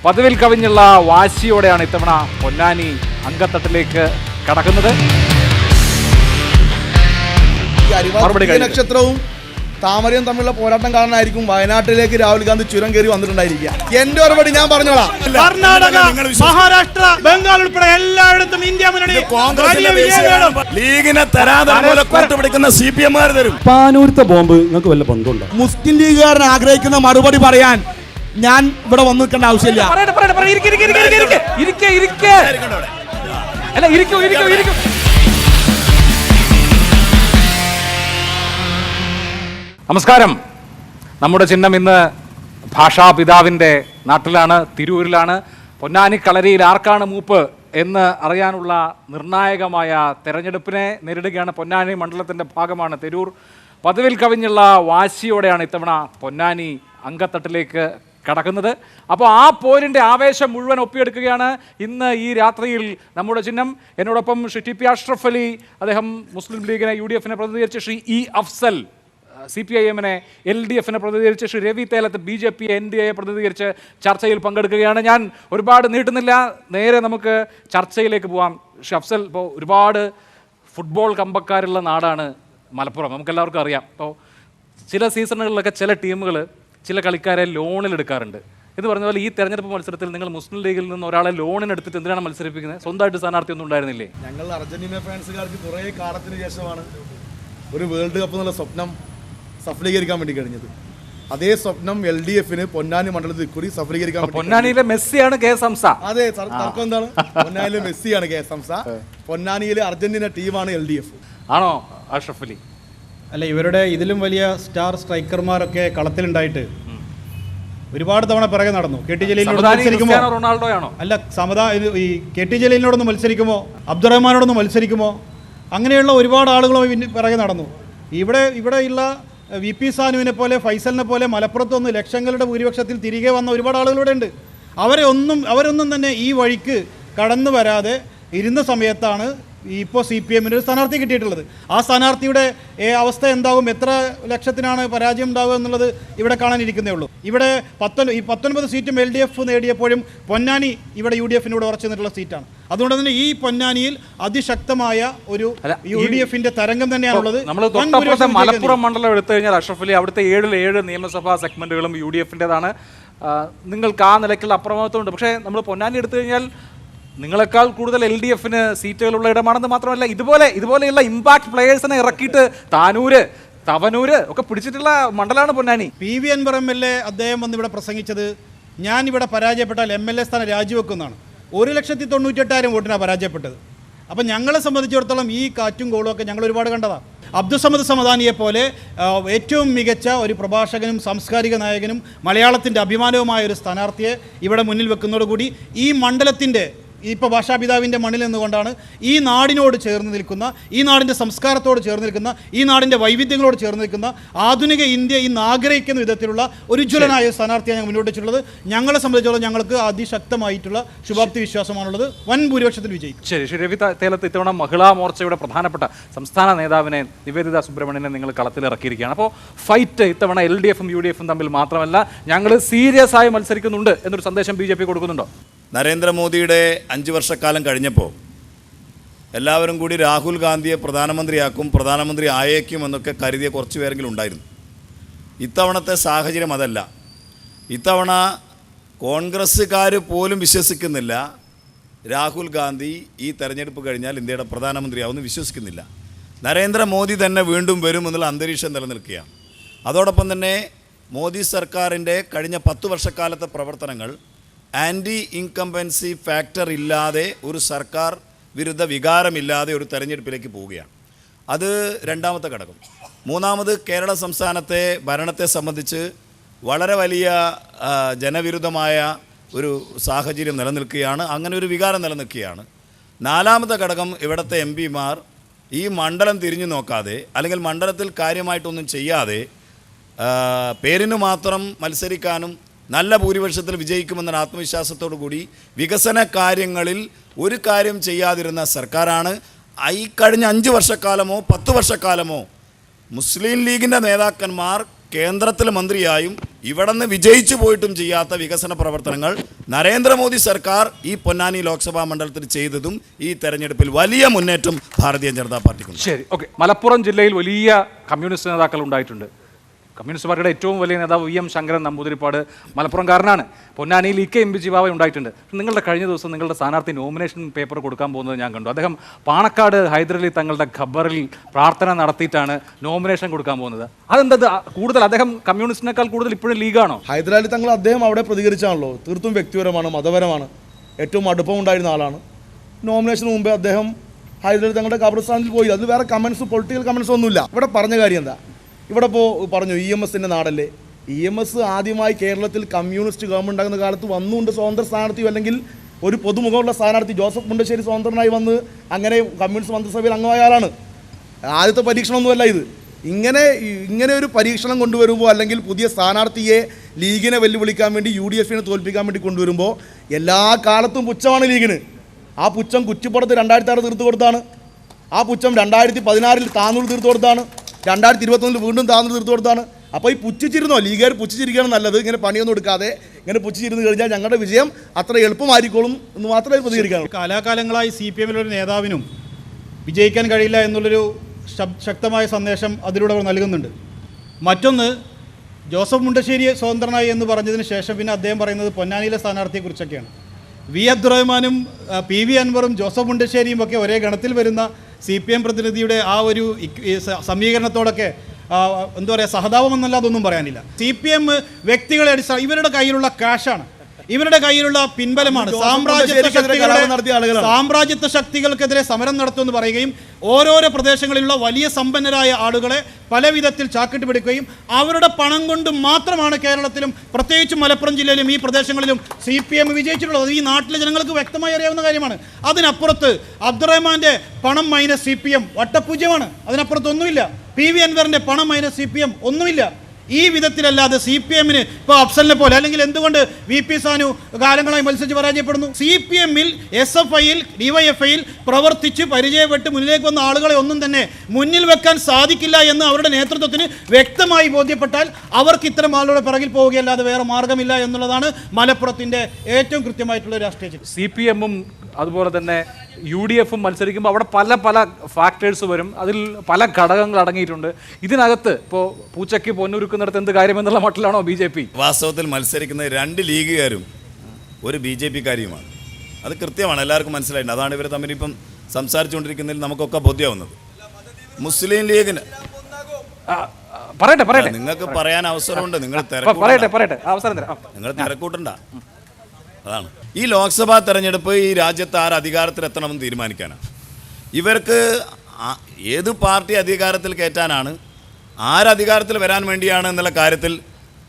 പതിവിൽ കവിഞ്ഞുള്ള വാശിയോടെയാണ് ഇത്തവണ പൊന്നാനി അങ്കത്തട്ടിലേക്ക് കടക്കുന്നത്. നക്ഷത്രവും താമരയും തമ്മിലുള്ള പോരാട്ടം കാരണമായിരിക്കും വയനാട്ടിലേക്ക് രാഹുൽ ഗാന്ധി ചുരം കയറി വന്നിട്ടുണ്ടായിരിക്കുക. എന്റെ മറുപടി ഞാൻ പറഞ്ഞോളാം. കർണാടക, മഹാരാഷ്ട്ര, ബംഗാൾ ഉൾപ്പെടെ എല്ലായിടത്തും ഇന്ത്യ മുന്നണി ലീഗിനെ തരാതെ കൂട്ടുപിടിക്കുന്ന CPM തരും. പാനൂരത്തെ ബോംബ് നിങ്ങൾക്ക് വല്ല ബന്ധമുണ്ടോ? മുസ്ലിം ലീഗുകാരൻ ആഗ്രഹിക്കുന്ന മറുപടി പറയാൻ ഞാൻ ഇവിടെ വന്നു നിൽക്കേണ്ട ആവശ്യമില്ല. നമസ്കാരം. നമ്മുടെ ചിഹ്നം ഇന്ന് ഭാഷാപിതാവിൻ്റെ നാട്ടിലാണ്, തിരൂരിലാണ്. പൊന്നാനി കളരിയിൽ ആർക്കാണ് മൂപ്പ് എന്ന് അറിയാനുള്ള നിർണായകമായ തെരഞ്ഞെടുപ്പിനെ നേരിടുകയാണ്. പൊന്നാനി മണ്ഡലത്തിൻ്റെ ഭാഗമാണ് തിരൂർ. പതിവിൽ കവിഞ്ഞുള്ള വാശിയോടെയാണ് ഇത്തവണ പൊന്നാനി അങ്കത്തട്ടിലേക്ക് കടക്കുന്നത്. അപ്പോൾ ആ പോരിൻ്റെ ആവേശം മുഴുവൻ ഒപ്പിയെടുക്കുകയാണ് ഇന്ന് ഈ രാത്രിയിൽ നമ്മുടെ ചിഹ്നം. എന്നോടൊപ്പം ശ്രീ TP അഷ്റഫ് അലി, അദ്ദേഹം മുസ്ലിം ലീഗിനെ UDF പ്രതിനിധീകരിച്ച്, Shri E Afsal CPIM LDF പ്രതിനിധീകരിച്ച്, ശ്രീ രവി തേലത്ത് BJP NDA പ്രതിനിധീകരിച്ച് ചർച്ചയിൽ പങ്കെടുക്കുകയാണ്. ഞാൻ ഒരുപാട് നീട്ടുന്നില്ല, നേരെ നമുക്ക് ചർച്ചയിലേക്ക് പോവാം. ശ്രീ അഫ്സൽ, ഇപ്പോൾ ഒരുപാട് ഫുട്ബോൾ കമ്പക്കാരുള്ള നാടാണ് മലപ്പുറം, നമുക്കെല്ലാവർക്കും അറിയാം. അപ്പോൾ ചില സീസണുകളിലൊക്കെ ചില ടീമുകൾ ചില കളിക്കാരെ ലോണിലെടുക്കാറുണ്ട്. എന്ന് പറഞ്ഞ പോലെ ഈ തെരഞ്ഞെടുപ്പ് മത്സരത്തിൽ നിങ്ങൾ മുസ്ലിം ലീഗിൽ നിന്ന് ഒരാളെ ലോണിനെടുത്തിട്ട് എന്തിനാണ് മത്സരിപ്പിക്കുന്നത്? സ്വന്തമായിട്ട് സ്ഥാനാർത്ഥി ഒന്നും ഉണ്ടായിരുന്നില്ലേ? ഞങ്ങൾ അർജന്റീന ഫാൻസുകാർക്ക് കുറേ കാലത്തിന് ശേഷമാണ് ഒരു വേൾഡ് കപ്പ് എന്നുള്ള സ്വപ്നം സഫലീകരിക്കാൻ വേണ്ടി കഴിഞ്ഞത്. അതേ സ്വപ്നം LDFന് പൊന്നാനി മണ്ഡലത്തിൽ കൂടി സഫലീകരിക്കാൻ. പൊന്നാനിയിലെ മെസ്സിയാണ് കെ സംസ. അതെ, തർക്കം എന്താണ്? പൊന്നാനിയിലെ മെസ്സിയാണ് കെ സംസ, പൊന്നാനിയിലെ അർജന്റീന ടീമാണ് LDF. ആണോ അഷ്റഫ് അലി? അല്ല, ഇവരുടെ ഇതിലും വലിയ സ്റ്റാർ സ്ട്രൈക്കർമാരൊക്കെ കളത്തിലുണ്ടായിട്ട് ഒരുപാട് തവണ പിറകെ നടന്നു. KT ജലീലിനോട് മത്സരിക്കുമോ? റൊണാൾഡോയാണോ? അല്ല, ഈ KT ജലീലിനോടൊന്ന് മത്സരിക്കുമോ? അബ്ദുറഹ്മാനോടൊന്ന് മത്സരിക്കുമോ? അങ്ങനെയുള്ള ഒരുപാട് ആളുകളും പിറകെ നടന്നു. ഇവിടെയുള്ള VP സാനുവിനെ പോലെ, ഫൈസലിനെ പോലെ മലപ്പുറത്തൊന്ന് ലക്ഷങ്ങളുടെ ഭൂരിപക്ഷത്തിൽ തിരികെ വന്ന ഒരുപാട് ആളുകളിവിടെ ഉണ്ട്. അവരൊന്നും തന്നെ ഈ വഴിക്ക് കടന്നു വരാതെ ഇരുന്ന സമയത്താണ് ഇപ്പോൾ CPMന് ഒരു സ്ഥാനാർത്ഥി കിട്ടിയിട്ടുള്ളത്. ആ സ്ഥാനാർത്ഥിയുടെ അവസ്ഥ എന്താകും, എത്ര ലക്ഷത്തിനാണ് പരാജയം ഉണ്ടാവുക എന്നുള്ളത് ഇവിടെ കാണാനിരിക്കുന്നേ ഉള്ളൂ. ഇവിടെ 19 സീറ്റും LDF നേടിയപ്പോഴും പൊന്നാനി ഇവിടെ UDFനോട് ഉറച്ചു നിന്നിട്ടുള്ള സീറ്റാണ്. അതുകൊണ്ട് തന്നെ ഈ പൊന്നാനിയിൽ അതിശക്തമായ ഒരു UDFന്റെ തരംഗം തന്നെയാണുള്ളത്. മലപ്പുറം മണ്ഡലം എടുത്തു കഴിഞ്ഞാൽ അഷ്റഫ് അലി, അവിടുത്തെ 7 നിയമസഭാ സെഗ്മെന്റുകളും UDFൻ്റെതാണ്. നിങ്ങൾക്ക് ആ നിലയ്ക്കുള്ള അപ്രമത്തമുണ്ട്. പക്ഷേ നമ്മൾ പൊന്നാനി എടുത്തു കഴിഞ്ഞാൽ നിങ്ങളെക്കാൾ കൂടുതൽ LDFന് സീറ്റുകളുള്ള ഇടമാണെന്ന് മാത്രമല്ല, ഇതുപോലെയുള്ള ഇമ്പാക്ട് പ്ലെയേഴ്സിനെ ഇറക്കിയിട്ട് താനൂര്, തവനൂര് ഒക്കെ പിടിച്ചിട്ടുള്ള മണ്ഡലമാണ് പൊന്നാനി. PV അൻവർ MLA അദ്ദേഹം വന്ന് ഇവിടെ പ്രസംഗിച്ചത്, ഞാനിവിടെ പരാജയപ്പെട്ടാൽ MLA സ്ഥാനം രാജിവെക്കുന്നതാണ്. 1,98,000 വോട്ടിനാണ് പരാജയപ്പെട്ടത്. അപ്പം ഞങ്ങളെ സംബന്ധിച്ചിടത്തോളം ഈ കാറ്റും കോളും ഒക്കെ ഞങ്ങൾ ഒരുപാട് കണ്ടതാണ്. അബ്ദുസമദ് സമദാനിയെ പോലെ ഏറ്റവും മികച്ച ഒരു പ്രഭാഷകനും സാംസ്കാരിക നായകനും മലയാളത്തിൻ്റെ അഭിമാനവുമായ ഒരു സ്ഥാനാർത്ഥിയെ ഇവിടെ മുന്നിൽ വെക്കുന്നതോടുകൂടി ഈ മണ്ഡലത്തിൻ്റെ, ഇപ്പോൾ ഭാഷാപിതാവിൻ്റെ മണ്ണിൽ നിന്നുകൊണ്ടാണ് ഈ നാടിനോട് ചേർന്ന് നിൽക്കുന്ന, ഈ നാടിൻ്റെ സംസ്കാരത്തോട് ചേർന്ന് നിൽക്കുന്ന, ഈ നാടിൻ്റെ വൈവിധ്യങ്ങളോട് ചേർന്ന് നിൽക്കുന്ന ആധുനിക ഇന്ത്യ ഇന്ന് ആഗ്രഹിക്കുന്ന വിധത്തിലുള്ള ഒരു ഉജ്ജ്വലനായ സ്ഥാനാർത്ഥിയാണ് ഞങ്ങൾ മുന്നോട്ട് വെച്ചിട്ടുള്ളത്. ഞങ്ങളെ സംബന്ധിച്ചിടത്തോളം ഞങ്ങൾക്ക് അതിശക്തമായിട്ടുള്ള ശുഭാപ്തി വിശ്വാസമാണുള്ളത്. വൻ ഭൂരിപക്ഷത്തിൽ വിജയിക്കും. ശരി. രവി തേലത്ത്, ഇത്തവണ മഹിളാ മോർച്ചയുടെ പ്രധാനപ്പെട്ട സംസ്ഥാന നേതാവിനെ നിവേദിത സുബ്രഹ്മണ്യനെ നിങ്ങൾ കളത്തിലിറക്കിയിരിക്കുകയാണ്. അപ്പോൾ ഫൈറ്റ് ഇത്തവണ LDFും UDFും തമ്മിൽ മാത്രമല്ല, ഞങ്ങൾ സീരിയസ് ആയി മത്സരിക്കുന്നുണ്ട് എന്നൊരു സന്ദേശം BJP കൊടുക്കുന്നുണ്ടോ? നരേന്ദ്രമോദിയുടെ 5 വർഷക്കാലം കഴിഞ്ഞപ്പോൾ എല്ലാവരും കൂടി രാഹുൽ ഗാന്ധിയെ പ്രധാനമന്ത്രിയാക്കും, പ്രധാനമന്ത്രി ആയേക്കും എന്നൊക്കെ കരുതിയ കുറച്ച് പേരെങ്കിലും ഉണ്ടായിരുന്നു. ഇത്തവണത്തെ സാഹചര്യം അതല്ല. ഇത്തവണ കോൺഗ്രസ്സുകാർ പോലും വിശ്വസിക്കുന്നില്ല രാഹുൽ ഗാന്ധി ഈ തെരഞ്ഞെടുപ്പ് കഴിഞ്ഞാൽ ഇന്ത്യയുടെ പ്രധാനമന്ത്രിയാവുമെന്ന് വിശ്വസിക്കുന്നില്ല. നരേന്ദ്രമോദി തന്നെ വീണ്ടും വരുമെന്നുള്ള അന്തരീക്ഷം നിലനിൽക്കുകയാണ്. അതോടൊപ്പം തന്നെ മോദി സർക്കാരിൻ്റെ കഴിഞ്ഞ 10 വർഷക്കാലത്തെ പ്രവർത്തനങ്ങൾ ആൻറ്റി ഇൻകംബൻസി ഫാക്ടർ ഇല്ലാതെ, ഒരു സർക്കാർ വിരുദ്ധ വികാരമില്ലാതെ ഒരു തെരഞ്ഞെടുപ്പിലേക്ക് പോവുകയാണ്. അത് രണ്ടാമത്തെ ഘടകം. മൂന്നാമത്, കേരള സംസ്ഥാനത്തെ ഭരണത്തെ സംബന്ധിച്ച് വളരെ വലിയ ജനവിരുദ്ധമായ ഒരു സാഹചര്യം നിലനിൽക്കുകയാണ്. അങ്ങനെ ഒരു വികാരം നിലനിൽക്കുകയാണ്. നാലാമത്തെ ഘടകം, ഇവിടുത്തെ MPമാർ ഈ മണ്ഡലം തിരിഞ്ഞു നോക്കാതെ, അല്ലെങ്കിൽ മണ്ഡലത്തിൽ കാര്യമായിട്ടൊന്നും ചെയ്യാതെ പേരിന് മാത്രം മത്സരിക്കാനും നല്ല ഭൂരിപക്ഷത്തിൽ വിജയിക്കുമെന്ന ആത്മവിശ്വാസത്തോടു കൂടി വികസന കാര്യങ്ങളിൽ ഒരു കാര്യം ചെയ്യാതിരുന്ന സർക്കാരാണ്. ഈ കഴിഞ്ഞ 5 വർഷക്കാലമോ 10 വർഷക്കാലമോ മുസ്ലിം ലീഗിൻ്റെ നേതാക്കന്മാർ കേന്ദ്രത്തിൽ മന്ത്രിയായും ഇവിടെ നിന്ന് വിജയിച്ചു പോയിട്ടും ചെയ്യാത്ത വികസന പ്രവർത്തനങ്ങൾ നരേന്ദ്രമോദി സർക്കാർ ഈ പൊന്നാനി ലോക്സഭാ മണ്ഡലത്തിൽ ചെയ്തതും ഈ തെരഞ്ഞെടുപ്പിൽ വലിയ മുന്നേറ്റം ഭാരതീയ ജനതാ പാർട്ടിക്കുണ്ട്. ശരി, ഓക്കെ. മലപ്പുറം ജില്ലയിൽ വലിയ കമ്മ്യൂണിസ്റ്റ് നേതാക്കൾ ഉണ്ടായിട്ടുണ്ട്. കമ്മ്യൂണിസ്റ്റ് പാർട്ടിയുടെ ഏറ്റവും വലിയ നേതാവ് VM ശങ്കരൻ നമ്പൂതിരിപ്പാട് മലപ്പുറംകാരനാണ്. പൊന്നാനിയിൽ EK ബാവ ഉണ്ടായിട്ടുണ്ട്. നിങ്ങളുടെ കഴിഞ്ഞ ദിവസം നിങ്ങളുടെ സ്ഥാനാർത്ഥി നോമിനേഷൻ പേപ്പർ കൊടുക്കാൻ പോകുന്നത് ഞാൻ കണ്ടു. അദ്ദേഹം പാണക്കാട് ഹൈദരലി തങ്ങളുടെ ഖബറിൽ പ്രാർത്ഥന നടത്തിയിട്ടാണ് നോമിനേഷൻ കൊടുക്കാൻ പോകുന്നത്. അതെന്തത് കൂടുതൽ അദ്ദേഹം കമ്മ്യൂണിസ്റ്റിനേക്കാൾ കൂടുതൽ ഇപ്പോഴും ലീഗാണോ? ഹൈദരാലി തങ്ങൾ അദ്ദേഹം അവിടെ പ്രതികരിച്ചാണല്ലോ. തീർത്തും വ്യക്തിപരമാണ്, മതപരമാണ്, ഏറ്റവും അടുപ്പമുണ്ടായിരുന്ന ആളാണ്. നോമിനേഷന് മുമ്പേ അദ്ദേഹം ഹൈദരാലി തങ്ങളുടെ ഖബർസ്ഥാനിൽ പോയി. അത് വേറെ കമൻസ്, പൊളിറ്റിക്കൽ കമൻസ് ഒന്നുമില്ല. ഇവിടെ പറഞ്ഞ കാര്യം എന്താ? ഇവിടെ ഇപ്പോൾ പറഞ്ഞു EMSൻ്റെ നാടല്ലേ. EMS ആദ്യമായി കേരളത്തിൽ കമ്മ്യൂണിസ്റ്റ് ഗവൺമെൻറ് ഉണ്ടാകുന്ന കാലത്ത് വന്നുകൊണ്ട് സ്വതന്ത്ര സ്ഥാനാർത്ഥിയോ അല്ലെങ്കിൽ ഒരു പൊതുമുഖമുള്ള സ്ഥാനാർത്ഥി ജോസഫ് മുണ്ടശ്ശേരി സ്വതന്ത്രനായി വന്ന് അങ്ങനെ കമ്മ്യൂണിസ്റ്റ് മന്ത്രിസഭയിൽ അംഗമായ ആളാണ്. ആദ്യത്തെ പരീക്ഷണമൊന്നുമല്ല ഇത്. ഇങ്ങനെ ഒരു പരീക്ഷണം കൊണ്ടുവരുമ്പോൾ അല്ലെങ്കിൽ പുതിയ സ്ഥാനാർത്ഥിയെ ലീഗിനെ വെല്ലുവിളിക്കാൻ വേണ്ടി UDFനെ തോൽപ്പിക്കാൻ വേണ്ടി കൊണ്ടുവരുമ്പോൾ എല്ലാ കാലത്തും പുച്ഛമാണ് ലീഗിന്. ആ പുച്ഛം കുറ്റിപ്പുറത്ത് 2006 തീർത്തു കൊടുത്താണ്. ആ പുച്ഛം 2016 താന്നൂർ തീർത്തു കൊടുത്താണ്. 2021 വീണ്ടും താന്നൂർ തീർത്തു കൊടുത്താണ്. അപ്പോൾ ഈ പുച്ഛിച്ചിരുന്നോ? ലീഗുകാർ പുച്ഛിച്ചിരിക്കുകയാണ് നല്ലത്. ഇങ്ങനെ പണിയൊന്നും എടുക്കാതെ ഇങ്ങനെ പുച്ഛിച്ചിരുന്ന് കഴിഞ്ഞാൽ ഞങ്ങളുടെ വിജയം അത്ര എളുപ്പമായിരിക്കോളും എന്ന് മാത്രമേ പ്രതികരിക്കാനുള്ളൂ. കാലാകാലങ്ങളായി CPMലൊരു നേതാവിനും വിജയിക്കാൻ കഴിയില്ല എന്നുള്ളൊരു ശക്തമായ സന്ദേശം അതിലൂടെ അവർ നൽകുന്നുണ്ട്. മറ്റൊന്ന്, ജോസഫ് മുണ്ടശ്ശേരി സ്വതന്ത്രനായി എന്ന് പറഞ്ഞതിന് ശേഷം പിന്നെ അദ്ദേഹം പറയുന്നത് പൊന്നാനിയിലെ സ്ഥാനാർത്ഥിയെക്കുറിച്ചൊക്കെയാണ്. അബ്ദുറഹ്മാനും PV അൻവറും ജോസഫ് മുണ്ടശ്ശേരിയും ഒക്കെ ഒരേ ഗണത്തിൽ വരുന്ന CPM പ്രതിനിധിയുടെ ആ ഒരു സമീകരണത്തോടൊക്കെ എന്താ പറയുക, സഹതാപമെന്നല്ല അതൊന്നും പറയാനില്ല. CPM വ്യക്തികളെ ഇവരുടെ കയ്യിലുള്ള കാശാണ്, ഇവരുടെ കയ്യിലുള്ള പിൻബലമാണ്. സാമ്രാജ്യത്വ ശക്തികൾക്കെതിരെ സമരം നടത്തുമെന്ന് പറയുകയും ഓരോരോ പ്രദേശങ്ങളിലുള്ള വലിയ സമ്പന്നരായ ആളുകളെ പല വിധത്തിൽ ചാക്കിട്ട് പിടിക്കുകയും അവരുടെ പണം കൊണ്ട് മാത്രമാണ് കേരളത്തിലും പ്രത്യേകിച്ചും മലപ്പുറം ജില്ലയിലും ഈ പ്രദേശങ്ങളിലും CPM വിജയിച്ചിട്ടുള്ളത്. ഈ നാട്ടിലെ ജനങ്ങൾക്ക് വ്യക്തമായി അറിയാവുന്ന കാര്യമാണ്. അതിനപ്പുറത്ത് അബ്ദുറഹ്മാന്റെ പണം മൈനസ് CPM വട്ടപൂജ്യമാണ്. അതിനപ്പുറത്തൊന്നുമില്ല. PV അൻവറിന്റെ പണം മൈനസ് CPM ഒന്നുമില്ല. ഈ വിധത്തിലല്ലാതെ CPMന് ഇപ്പോൾ അഫ്സലിനെ പോലെ അല്ലെങ്കിൽ എന്തുകൊണ്ട് VP സാനു കാലങ്ങളായി മത്സരിച്ച് പരാജയപ്പെടുന്നു? CPMൽ SFIയിൽ DYFIയിൽ പ്രവർത്തിച്ച് പരിചയപ്പെട്ട് മുന്നിലേക്ക് വന്ന ആളുകളെ ഒന്നും തന്നെ മുന്നിൽ വെക്കാൻ സാധിക്കില്ല എന്ന് അവരുടെ നേതൃത്വത്തിന് വ്യക്തമായി ബോധ്യപ്പെട്ടാൽ അവർക്ക് ഇത്തരം ആളുകളുടെ പിറകിൽ പോവുകയല്ലാതെ വേറെ മാർഗമില്ല എന്നുള്ളതാണ് മലപ്പുറത്തിൻ്റെ ഏറ്റവും കൃത്യമായിട്ടുള്ള രാഷ്ട്രീയ ചിത്രം. CPMും അതുപോലെ തന്നെ UDFും മത്സരിക്കുമ്പോൾ അവിടെ പല പല ഫാക്ടേഴ്സ് വരും. അതിൽ പല ഘടകങ്ങൾ അടങ്ങിയിട്ടുണ്ട്. ഇതിനകത്ത് ഇപ്പോൾ പൂച്ചയ്ക്ക് പൊന്നുരുക്കുന്നിടത്ത് എന്ത് കാര്യമെന്നുള്ള മട്ടിലാണോ BJP? വാസ്തവത്തിൽ മത്സരിക്കുന്ന 2 ലീഗുകാരും ഒരു BJPക്കാരിയുമാണ്. അത് കൃത്യമാണ്, എല്ലാവർക്കും മനസ്സിലായിട്ടുണ്ട്. അതാണ് ഇവർ തമ്മിൽ ഇപ്പം സംസാരിച്ചുകൊണ്ടിരിക്കുന്നതിൽ നമുക്കൊക്കെ ബോധ്യമാവുന്നത്. മുസ്ലിം ലീഗിന് പറയട്ടെ, നിങ്ങൾക്ക് പറയാൻ അവസരമുണ്ട്. നിങ്ങൾ തിരക്കൂട്ടണ്ട. അതാണ് ഈ ലോക്സഭാ തെരഞ്ഞെടുപ്പ്. ഈ രാജ്യത്ത് ആര് അധികാരത്തിലെത്തണമെന്ന് തീരുമാനിക്കാനാണ്. ഇവർക്ക് ഏത് പാർട്ടി അധികാരത്തിൽ കയറ്റാനാണ്, ആരധികാരത്തിൽ വരാൻ വേണ്ടിയാണ് എന്നുള്ള കാര്യത്തിൽ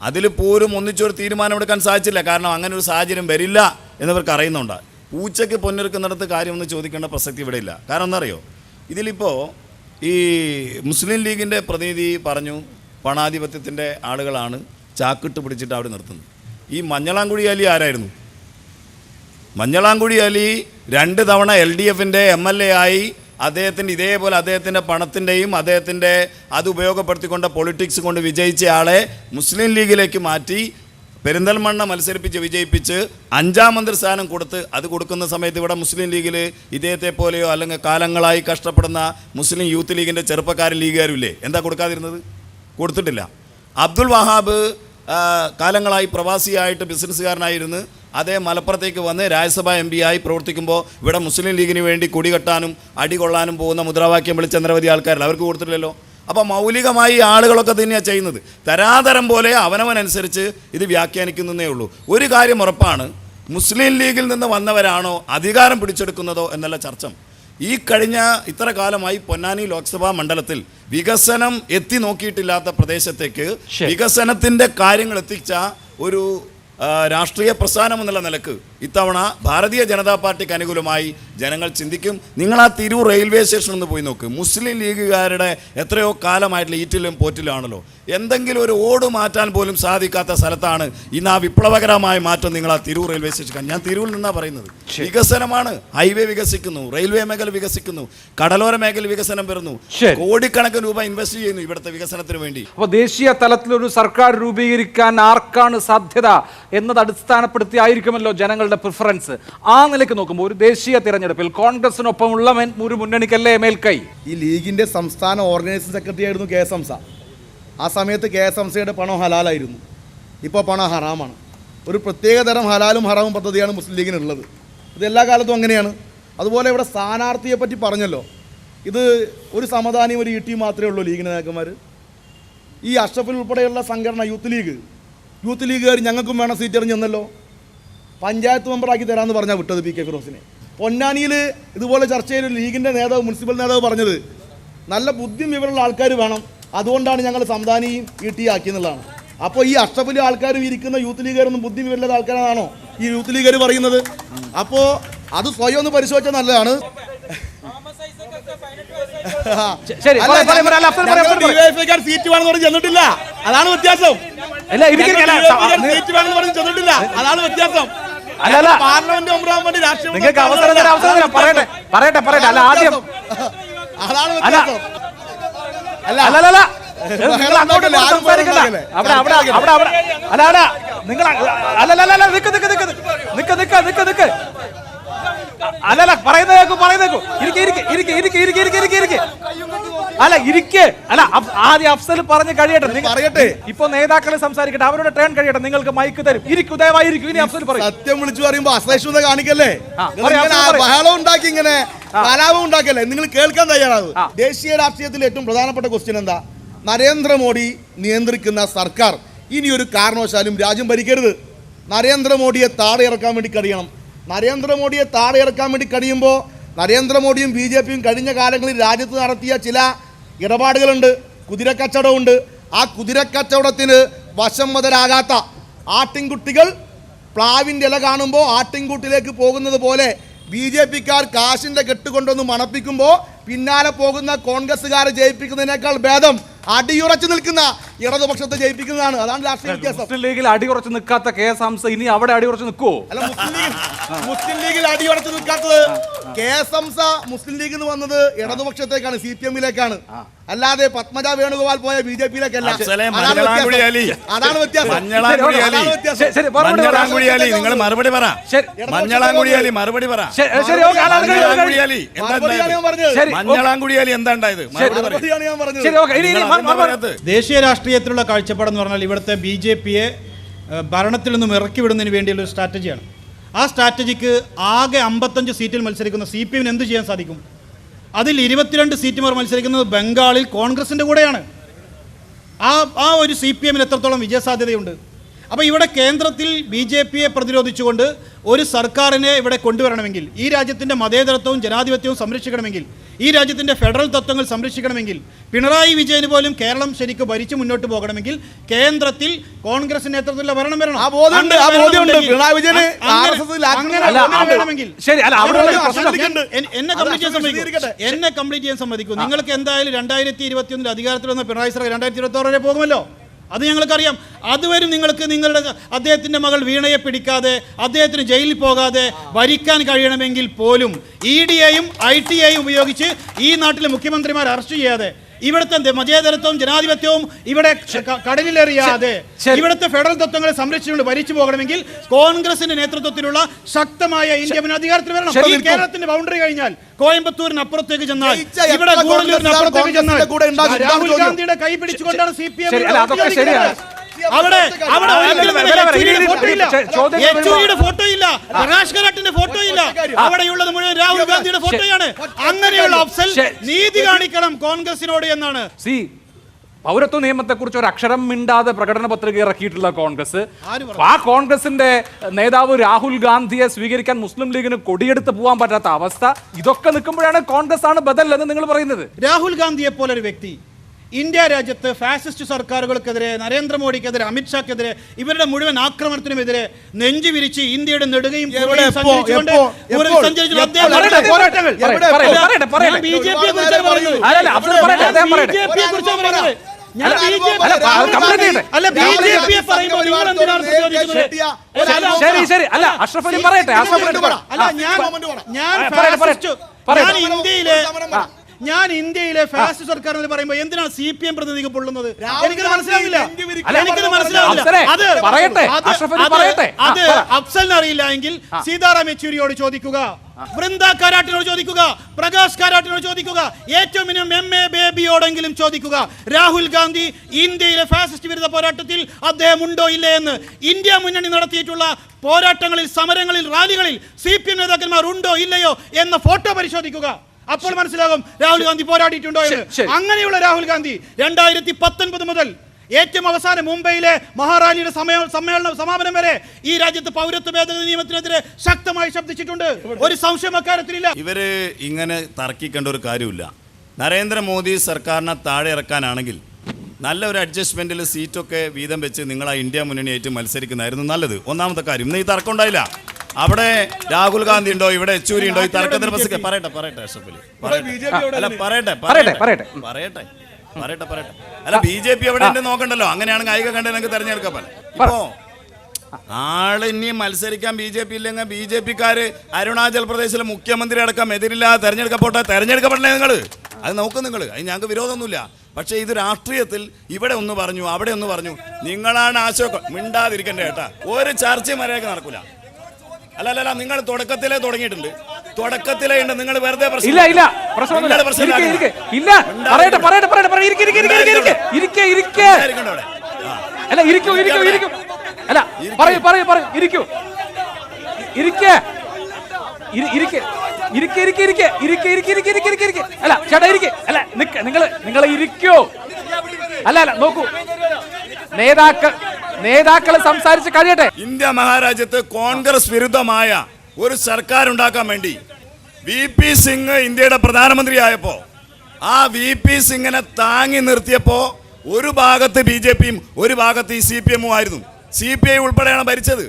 അതിൽ പോലും ഒന്നിച്ചൊരു തീരുമാനമെടുക്കാൻ സാധിച്ചില്ല. കാരണം അങ്ങനെ ഒരു സാഹചര്യം വരില്ല എന്നിവർക്ക് അറിയുന്നുണ്ട്. പൂച്ചയ്ക്ക് പൊന്നൊരുക്കുന്നിടത്ത് കാര്യമൊന്നും ചോദിക്കേണ്ട പ്രസക്തി ഇവിടെ ഇല്ല. കാരണം എന്താ അറിയോ, ഇതിലിപ്പോൾ ഈ മുസ്ലിം ലീഗിൻ്റെ പ്രതിനിധി പറഞ്ഞു പണാധിപത്യത്തിൻ്റെ ആളുകളാണ് ചാക്കിട്ട് പിടിച്ചിട്ട് അവിടെ നിർത്തുന്നത്. ഈ മഞ്ഞളാംകുഴി അലി ആരായിരുന്നു? മഞ്ഞളാംകുഴി അലി 2 തവണ LDFൻ്റെ MLA ആയി. അദ്ദേഹത്തിൻ്റെ ഇതേപോലെ അദ്ദേഹത്തിൻ്റെ പണത്തിൻ്റെയും അദ്ദേഹത്തിൻ്റെ അത് ഉപയോഗപ്പെടുത്തിക്കൊണ്ട് പൊളിറ്റിക്സ് കൊണ്ട് വിജയിച്ച ആളെ മുസ്ലിം ലീഗിലേക്ക് മാറ്റി പെരിന്തൽമണ്ണ മത്സരിപ്പിച്ച് വിജയിപ്പിച്ച് 5ാം മന്ത്രിസ്ഥാനം കൊടുത്ത് അത് കൊടുക്കുന്ന സമയത്ത് ഇവിടെ മുസ്ലിം ലീഗിൽ ഇദ്ദേഹത്തെ പോലെയോ അല്ലെങ്കിൽ കാലങ്ങളായി കഷ്ടപ്പെടുന്ന മുസ്ലിം യൂത്ത് ലീഗിൻ്റെ ചെറുപ്പക്കാരൻ ലീഗുകാരില്ലേ? എന്താ കൊടുക്കാതിരുന്നത്? കൊടുത്തിട്ടില്ല. അബ്ദുൽ വഹാബ് കാലങ്ങളായി പ്രവാസിയായിട്ട് ബിസിനസ്സുകാരനായിരുന്നു. അദ്ദേഹം മലപ്പുറത്തേക്ക് വന്ന് രാജ്യസഭാ MP ആയി പ്രവർത്തിക്കുമ്പോൾ ഇവിടെ മുസ്ലിം ലീഗിന് വേണ്ടി കൊടികെട്ടാനും അടികൊള്ളാനും പോകുന്ന മുദ്രാവാക്യം വിളിച്ച നിരവധി ആൾക്കാരില്ല, അവർക്ക് കൊടുത്തിട്ടില്ലല്ലോ. അപ്പോൾ മൗലികമായി ആളുകളൊക്കെ തന്നെയാണ് ചെയ്യുന്നത്. തരാതരം പോലെ അവനവനനുസരിച്ച് ഇത് വ്യാഖ്യാനിക്കുന്നതേ ഉള്ളൂ. ഒരു കാര്യം ഉറപ്പാണ്, മുസ്ലിം ലീഗിൽ നിന്ന് വന്നവരാണോ അധികാരം പിടിച്ചെടുക്കുന്നതോ എന്നുള്ള ചർച്ച. ഈ കഴിഞ്ഞ ഇത്ര കാലമായി പൊന്നാനി ലോക്സഭാ മണ്ഡലത്തിൽ വികസനം എത്തി നോക്കിയിട്ടില്ലാത്ത പ്രദേശത്തേക്ക് വികസനത്തിൻ്റെ കാര്യങ്ങൾ എത്തിച്ച ഒരു രാഷ്ട്രീയ പ്രസ്ഥാനം എന്നുള്ള നിലക്ക് ഇത്തവണ ഭാരതീയ ജനതാ പാർട്ടിക്ക് അനുകൂലമായി ജനങ്ങൾ ചിന്തിക്കും. നിങ്ങൾ ആ തിരൂർ റെയിൽവേ സ്റ്റേഷൻ ഒന്ന് പോയി നോക്ക്. മുസ്ലിം ലീഗുകാരുടെ എത്രയോ കാലമായിട്ടുള്ള ഈറ്റിലും പോറ്റിലാണല്ലോ. എന്തെങ്കിലും ഒരു ഓട് മാറ്റാൻ പോലും സാധിക്കാത്ത സ്ഥലത്താണ് ഇന്ന് ആ വിപ്ലവകരമായ മാറ്റം നിങ്ങൾ ആ തിരൂർ റെയിൽവേ സ്റ്റേഷൻ. ഞാൻ തിരൂരിൽ നിന്നാണ് പറയുന്നത്. വികസനമാണ്. ഹൈവേ വികസിക്കുന്നു, റെയിൽവേ മേഖല വികസിക്കുന്നു, കടലോര മേഖല വികസനം വരുന്നു, കോടിക്കണക്കിന് രൂപ ഇൻവെസ്റ്റ് ചെയ്യുന്നു ഇവിടുത്തെ വികസനത്തിന് വേണ്ടി. അപ്പോൾ ദേശീയ തലത്തിലൊരു സർക്കാർ രൂപീകരിക്കാൻ ആർക്കാണ് സാധ്യത എന്നത് അടിസ്ഥാനപ്പെടുത്തിയായിരിക്കുമല്ലോ ജനങ്ങളുടെ പ്രിഫറൻസ്. ആ നിലയ്ക്ക് നോക്കുമ്പോൾ ഒരു ദേശീയ തിരഞ്ഞെടുപ്പിൽ കോൺഗ്രസിനൊപ്പമുള്ള ഒരു മുന്നണിക്കല്ലേ മേൽക്കൈ? ഈ ലീഗിൻ്റെ സംസ്ഥാന ഓർഗനൈസിംഗ് സെക്രട്ടറി ആയിരുന്നു കെ എസ് ഹംസ. ആ സമയത്ത് കെ എസ് ഹംസയുടെ പണം ഹലാലായിരുന്നു. ഇപ്പോൾ പണം ഹറാമാണ്. ഒരു പ്രത്യേകതരം ഹലാലും ഹറാമും പദ്ധതിയാണ് മുസ്ലിം ലീഗിനുള്ളത്. ഇത് എല്ലാ കാലത്തും അങ്ങനെയാണ്. അതുപോലെ ഇവിടെ സ്ഥാനാർത്ഥിയെ പറ്റി പറഞ്ഞല്ലോ. ഇത് ഒരു സമദാനിയും ഒരു ഇ.ടി. മാത്രമേ ഉള്ളൂ ലീഗിൻ്റെ നേതാക്കന്മാർ. ഈ അഷ്റഫിൽ ഉൾപ്പെടെയുള്ള സംഘടന യൂത്ത് ലീഗുകാർ ഞങ്ങൾക്കും വേണം സീറ്റ് എറിഞ്ഞെന്നല്ലോ. പഞ്ചായത്ത് മെമ്പറാക്കി തരാമെന്ന് പറഞ്ഞാൽ വിട്ടത് പി കെ ഫിറോസിനെ. പൊന്നാനിയിൽ ഇതുപോലെ ചർച്ചയിൽ ലീഗിൻ്റെ നേതാവ്, മുനിസിപ്പൽ നേതാവ് പറഞ്ഞത് നല്ല ബുദ്ധിയും വിവരമുള്ള ആൾക്കാർ വേണം, അതുകൊണ്ടാണ് ഞങ്ങൾ സംദാനിയും ഇ.ടി. ആക്കിയെന്നുള്ളതാണ്. അപ്പോൾ ഈ അഷ്റഫിലെ ആൾക്കാരും ഇരിക്കുന്ന യൂത്ത് ലീഗുകാരൊന്നും ബുദ്ധി വിവരമുള്ള ആൾക്കാരാണോ ഈ യൂത്ത് ലീഗുകാർ പറയുന്നത്? അപ്പോൾ അത് സ്വയം ഒന്ന് പരിശോധിച്ചാൽ നല്ലതാണ്. സീറ്റ് വേണമെന്ന് പറഞ്ഞ് ചെന്നിട്ടില്ല, അതാണ് വ്യത്യാസം. സീറ്റ് വേണമെന്ന് പറഞ്ഞ് ചെന്നിട്ടില്ല, അതാണ് വ്യത്യാസം. പാർലമെന്റ് മെമ്പറാകാൻ വേണ്ടി രാഷ്ട്രീയ പറയട്ടെ അല്ല ആദ്യം അതാണ് വ്യത്യാസം. നിങ്ങൾ അല്ലല്ല പറയുന്നേക്കു അല്ല ഇരിക്കെ അല്ല ആദ്യം അഫ്സൽ പറഞ്ഞ് കഴിയട്ടെ. ഇപ്പൊ നേതാക്കളെ സംസാരിക്കട്ടെ, അവരുടെ ടേൺ കഴിയട്ടെ. നിങ്ങൾക്ക് മൈക്ക് തരും. ദയവായിരിക്കും. ഇനി അഫ്സൽ പറയും. സത്യം വിളിച്ചു പറയുമ്പോ അസഹിഷ്ണുത കാണിക്കല്ലേ, ബഹളം ഉണ്ടാക്കി ഇങ്ങനെ കലാപം ഉണ്ടാക്കല്ലേ. നിങ്ങൾ കേൾക്കാൻ തയ്യാറാവും. ദേശീയ രാഷ്ട്രീയത്തിൽ ഏറ്റവും പ്രധാനപ്പെട്ട ക്വസ്റ്റ്യൻ എന്താ? നരേന്ദ്രമോദി നിയന്ത്രിക്കുന്ന സർക്കാർ ഇനി ഒരു കാരണവശാലും രാജ്യം ഭരിക്കരുത്. നരേന്ദ്രമോദിയെ താഴെ ഇറക്കാൻ വേണ്ടി കഴിയണം. നരേന്ദ്രമോദിയെ താഴെ ഇറക്കാൻ വേണ്ടി കഴിയുമ്പോൾ നരേന്ദ്രമോദിയും ബി ജെ പിയും കഴിഞ്ഞ കാലങ്ങളിൽ രാജ്യത്ത് നടത്തിയ ചില ഇടപാടുകളുണ്ട്, കുതിരക്കച്ചവടമുണ്ട്. ആ കുതിരക്കച്ചവടത്തിന് വശംവദരാകാത്ത ആട്ടിൻകുട്ടികൾ പ്ലാവിൻ്റെ ഇല കാണുമ്പോൾ ആട്ടിൻകൂട്ടിലേക്ക് പോകുന്നത് പോലെ ബി ജെ പിക്കാർ കാശിൻ്റെ കെട്ടുകൊണ്ടൊന്ന് മണപ്പിക്കുമ്പോൾ പിന്നാലെ പോകുന്ന കോൺഗ്രസ്സുകാരെ ജയിപ്പിക്കുന്നതിനേക്കാൾ ഭേദം അടിയുറച്ചു നിൽക്കുന്ന ഇടതുപക്ഷത്തെ ജയിപ്പിക്കുന്നതാണ്. അതാണ് രാഷ്ട്രീയ വ്യത്യാസം. മുസ്ലിം ലീഗിൽ അടിയുറച്ചു നിൽക്കാത്ത കെ എസ് ഹംസ ഇനി അവിടെ അടിയുറച്ചു നിൽക്കുവോ? അല്ല, മുസ്ലിം ലീഗിൽ അടിയുറച്ചു നിൽക്കാത്തത് കെ എസ് ഹംസ മുസ്ലിം ലീഗിൽ നിന്ന് വന്നത് ഇടതുപക്ഷത്തേക്കാണ്, CPM-ലേക്കാണ്. അല്ലാതെ പത്മജ വേണുഗോപാൽ പോയ BJP-യിലേക്കല്ല. അതാണ് വ്യത്യാസം. നിങ്ങൾ മറുപടി പറ. മഞ്ഞളാംകുടിയാലി എന്താ ഉണ്ടായത്? ദേശീയ രാഷ്ട്രീയത്തിലുള്ള കാഴ്ചപ്പാടെന്ന് പറഞ്ഞാൽ ഇവിടുത്തെ BJP-യെ ഭരണത്തിൽ നിന്നും ഇറക്കി വിടുന്നതിന് വേണ്ടിയുള്ള ഒരു സ്ട്രാറ്റജിയാണ്. ആ സ്ട്രാറ്റജിക്ക് ആകെ 55 സീറ്റിൽ മത്സരിക്കുന്ന CPM-ന് എന്ത് ചെയ്യാൻ സാധിക്കും? അതിൽ 22 സീറ്റുമാർ മത്സരിക്കുന്നത് ബംഗാളിൽ കോൺഗ്രസിൻ്റെ കൂടെയാണ്. ആ ഒരു CPM-ന് എത്രത്തോളം വിജയസാധ്യതയുണ്ട്? അപ്പോൾ ഇവിടെ കേന്ദ്രത്തിൽ BJP-യെ പ്രതിരോധിച്ചുകൊണ്ട് ഒരു സർക്കാരിനെ ഇവിടെ കൊണ്ടുവരണമെങ്കിൽ, ഈ രാജ്യത്തിൻ്റെ മതേതരത്വവും ജനാധിപത്യവും സംരക്ഷിക്കണമെങ്കിൽ, ഈ രാജ്യത്തിൻ്റെ ഫെഡറൽ തത്വങ്ങൾ സംരക്ഷിക്കണമെങ്കിൽ, പിണറായി വിജയന് പോലും കേരളം ശരിക്കും ഭരിച്ചു മുന്നോട്ട് പോകണമെങ്കിൽ കേന്ദ്രത്തിൽ കോൺഗ്രസ് നേതൃത്വത്തിലുള്ള ഭരണം വരണം. എന്നെ കംപ്ലീറ്റ് ചെയ്യാൻ സമ്മതിക്കും. നിങ്ങൾക്ക് എന്തായാലും 2021 അധികാരത്തിൽ വന്ന പിണറായി സർക്കാർ 2026 വരെ പോകുമല്ലോ. അത് ഞങ്ങൾക്കറിയാം. അതുവരെ നിങ്ങൾക്ക് നിങ്ങളുടെ അദ്ദേഹത്തിൻ്റെ മകൾ വീണയെ പിടിക്കാതെ, അദ്ദേഹത്തിന് ജയിലിൽ പോകാതെ ഭരിക്കാൻ കഴിയണമെങ്കിൽ പോലും ED-യെയും IT-യെയും ഉപയോഗിച്ച് ഈ നാട്ടിലെ മുഖ്യമന്ത്രിമാർ അറസ്റ്റ് ചെയ്യാതെ, ഇവിടുത്തെ മതേതരത്വവും ജനാധിപത്യവും ഇവിടെ കടലിലെറിയാതെ, ഇവിടുത്തെ ഫെഡറൽ തത്വങ്ങളെ സംരക്ഷിച്ചുകൊണ്ട് ഭരിച്ചു പോകണമെങ്കിൽ കോൺഗ്രസിന്റെ നേതൃത്വത്തിലുള്ള ശക്തമായ ഇന്ത്യ അധികാരത്തിൽ വരണം. ഈ കേരളത്തിന്റെ ബൗണ്ടറി കഴിഞ്ഞാൽ കോയമ്പത്തൂരിന് അപ്പുറത്തേക്ക് ചെന്നാൽ, ഇവിടെ ഗൂഡല്ലൂരിന് അപ്പുറത്തേക്ക് ചെന്നാൽ രാഹുൽ ഗാന്ധിയുടെ കൈ പിടിച്ചുകൊണ്ടാണ് CPM ഫോട്ടോ ഇല്ല, പ്രകാശ് കാരാട്ടിന്റെ ഫോട്ടോ ഇല്ല, അവിടെയുള്ളത് മുഴുവൻ രാഹുൽ ഗാന്ധിയുടെ ഫോട്ടോയാണ്. അങ്ങനെയുള്ള അഫ്സൽ നീതി കാണിക്കണം കോൺഗ്രസിനോട് എന്നാണ്. പൗരത്വ നിയമത്തെക്കുറിച്ച് ഒരു അക്ഷരം മിണ്ടാതെ പ്രകടന പത്രിക ഇറക്കിയിട്ടുള്ള കോൺഗ്രസ്, ആ കോൺഗ്രസിന്റെ നേതാവ് രാഹുൽ ഗാന്ധിയെ സ്വീകരിക്കാൻ മുസ്ലിം ലീഗിന് കൊടിയെടുത്ത് പോകാൻ പറ്റാത്ത അവസ്ഥ, ഇതൊക്കെ നിൽക്കുമ്പോഴാണ് കോൺഗ്രസ് ആണ് ബദൽ എന്ന് നിങ്ങൾ പറയുന്നത്. രാഹുൽ ഗാന്ധിയെ പോലെ ഒരു വ്യക്തി ഇന്ത്യ രാജ്യത്ത് ഫാസിസ്റ്റ് സർക്കാരുകൾക്കെതിരെ, നരേന്ദ്രമോദിക്കെതിരെ, അമിത്ഷാക്കെതിരെ, ഇവരുടെ മുഴുവൻ ആക്രമണത്തിനുമെതിരെ നെഞ്ചു വിരിച്ച് ഇന്ത്യയുടെ നെടുകയും സഞ്ചരിച്ചുകൊണ്ട് പോരാട്ടങ്ങൾ ബിജെപിയെ കുറിച്ചാണ് പറയുന്നത്. അല്ല ബിജെപിയെ പറയുമ്പോൾ നിങ്ങൾ എന്തിനാണ് ശരി ശരി അല്ല അഷ്റഫ് അലി പറയട്ടെ. ഞാൻ ഇന്ത്യയിലെ ഫാസിസ്റ്റ് സർക്കാർ എന്ന് പറയുമ്പോൾ എന്തിനാണ് CPM പ്രതിനിധികൾ പൊള്ളുന്നത്? എനിക്കത് മനസ്സിലാവില്ല. അത് അഫ്സലിന് അറിയില്ല എങ്കിൽ സീതാറാം യെച്ചൂരിയോട് ചോദിക്കുക, വൃന്ദ കാരാട്ടിനോട് ചോദിക്കുക, പ്രകാശ് കാരാട്ടിനോട് ചോദിക്കുക, ഏറ്റവും മിനിമം MA ബേബിയോടെങ്കിലും ചോദിക്കുക. രാഹുൽ ഗാന്ധി ഇന്ത്യയിലെ ഫാസിസ്റ്റ് വിരുദ്ധ പോരാട്ടത്തിൽ അദ്ദേഹം ഉണ്ടോ ഇല്ലേ എന്ന്. ഇന്ത്യ മുന്നണി നടത്തിയിട്ടുള്ള പോരാട്ടങ്ങളിൽ, സമരങ്ങളിൽ, റാലികളിൽ CPM നേതാക്കന്മാർ ഉണ്ടോ ഇല്ലയോ എന്ന ഫോട്ടോ പരിശോധിക്കുക. അപ്പോൾ മനസ്സിലാകും രാഹുൽ ഗാന്ധി പോരാടിയിട്ടുണ്ടോ എന്ന്. അങ്ങനെയുള്ള രാഹുൽ ഗാന്ധി 2019 മുതൽ ഏറ്റവും അവസാനം മുംബൈയിലെ മഹാറാലിയുടെ സമാപനം വരെ ഈ രാജ്യത്ത് പൗരത്വ ഭേദഗതി നിയമത്തിനെതിരെ ശക്തമായി ശബ്ദിച്ചിട്ടുണ്ട്. ഒരു സംശയം അക്കാര്യത്തിലില്ല. ഇവര് ഇങ്ങനെ തർക്കിക്കേണ്ട ഒരു കാര്യമില്ല. നരേന്ദ്രമോദി സർക്കാരിനെ താഴെ ഇറക്കാനാണെങ്കിൽ നല്ലൊരു അഡ്ജസ്റ്റ്മെന്റിൽ സീറ്റൊക്കെ വീതം വെച്ച് നിങ്ങൾ ആ ഇന്ത്യ മുന്നണിയായിട്ട് മത്സരിക്കുന്നതായിരുന്നു നല്ലത്. ഒന്നാമത്തെ കാര്യം. ഇന്ന് ഈ തർക്കം ഉണ്ടായില്ല. അവിടെ രാഹുൽ ഗാന്ധി ഉണ്ടോ, ഇവിടെ യെച്ചൂരി ഉണ്ടോ, ഈ തർക്കത്തിന് പറയട്ടെ അഷ്റഫ് അലി പറയട്ടെ. അല്ല BJP എവിടെ ഉണ്ട് നോക്കണ്ടല്ലോ. അങ്ങനെയാണെങ്കിൽ അയക കണ്ടേ നിങ്ങൾക്ക് തെരഞ്ഞെടുക്കാൻ. ഇപ്പോ ആള് ഇനിയും മത്സരിക്കാൻ BJP ഇല്ലെങ്കിൽ BJPക്കാര് അരുണാചൽ പ്രദേശിലെ മുഖ്യമന്ത്രി അടക്കം എതിരില്ലാതെ തെരഞ്ഞെടുക്കപ്പെടണേ നിങ്ങൾ. അത് നോക്കും നിങ്ങൾ. അത് ഞങ്ങൾക്ക് വിരോധമൊന്നുമില്ല. പക്ഷേ ഇത് രാഷ്ട്രീയത്തിൽ ഇവിടെ ഒന്ന് പറഞ്ഞു, അവിടെ ഒന്ന് പറഞ്ഞു. നിങ്ങളാണ് ആശയം. മിണ്ടാതിരിക്കണ്ടേ കേട്ടാ. ഒരു ചർച്ചയും മര്യാദക്ക് നടക്കൂല. അല്ല നിങ്ങൾ തുടക്കത്തിലേ തുടങ്ങിയിട്ടുണ്ട്. തുടക്കത്തിലേ ഉണ്ട്. നിങ്ങൾ വെറുതെ നിങ്ങൾ ഇരിക്കൂ. അല്ല നോക്കൂ, നേതാക്കളെ സംസാരിച്ച് കഴിയട്ടെ. ഇന്ത്യ മഹാരാജ്യത്ത് കോൺഗ്രസ് വിരുദ്ധമായ ഒരു സർക്കാർ ഉണ്ടാക്കാൻ വേണ്ടി VP സിംഗ് ഇന്ത്യയുടെ പ്രധാനമന്ത്രിയായപ്പോ ആ VP സിംഗിനെ താങ്ങി നിർത്തിയപ്പോ ഒരു ഭാഗത്ത് BJPയും ഒരു ഭാഗത്ത് ഈ CPM-ഉം ആയിരുന്നു. CPI ഉൾപ്പെടെയാണ് ഭരിച്ചത്.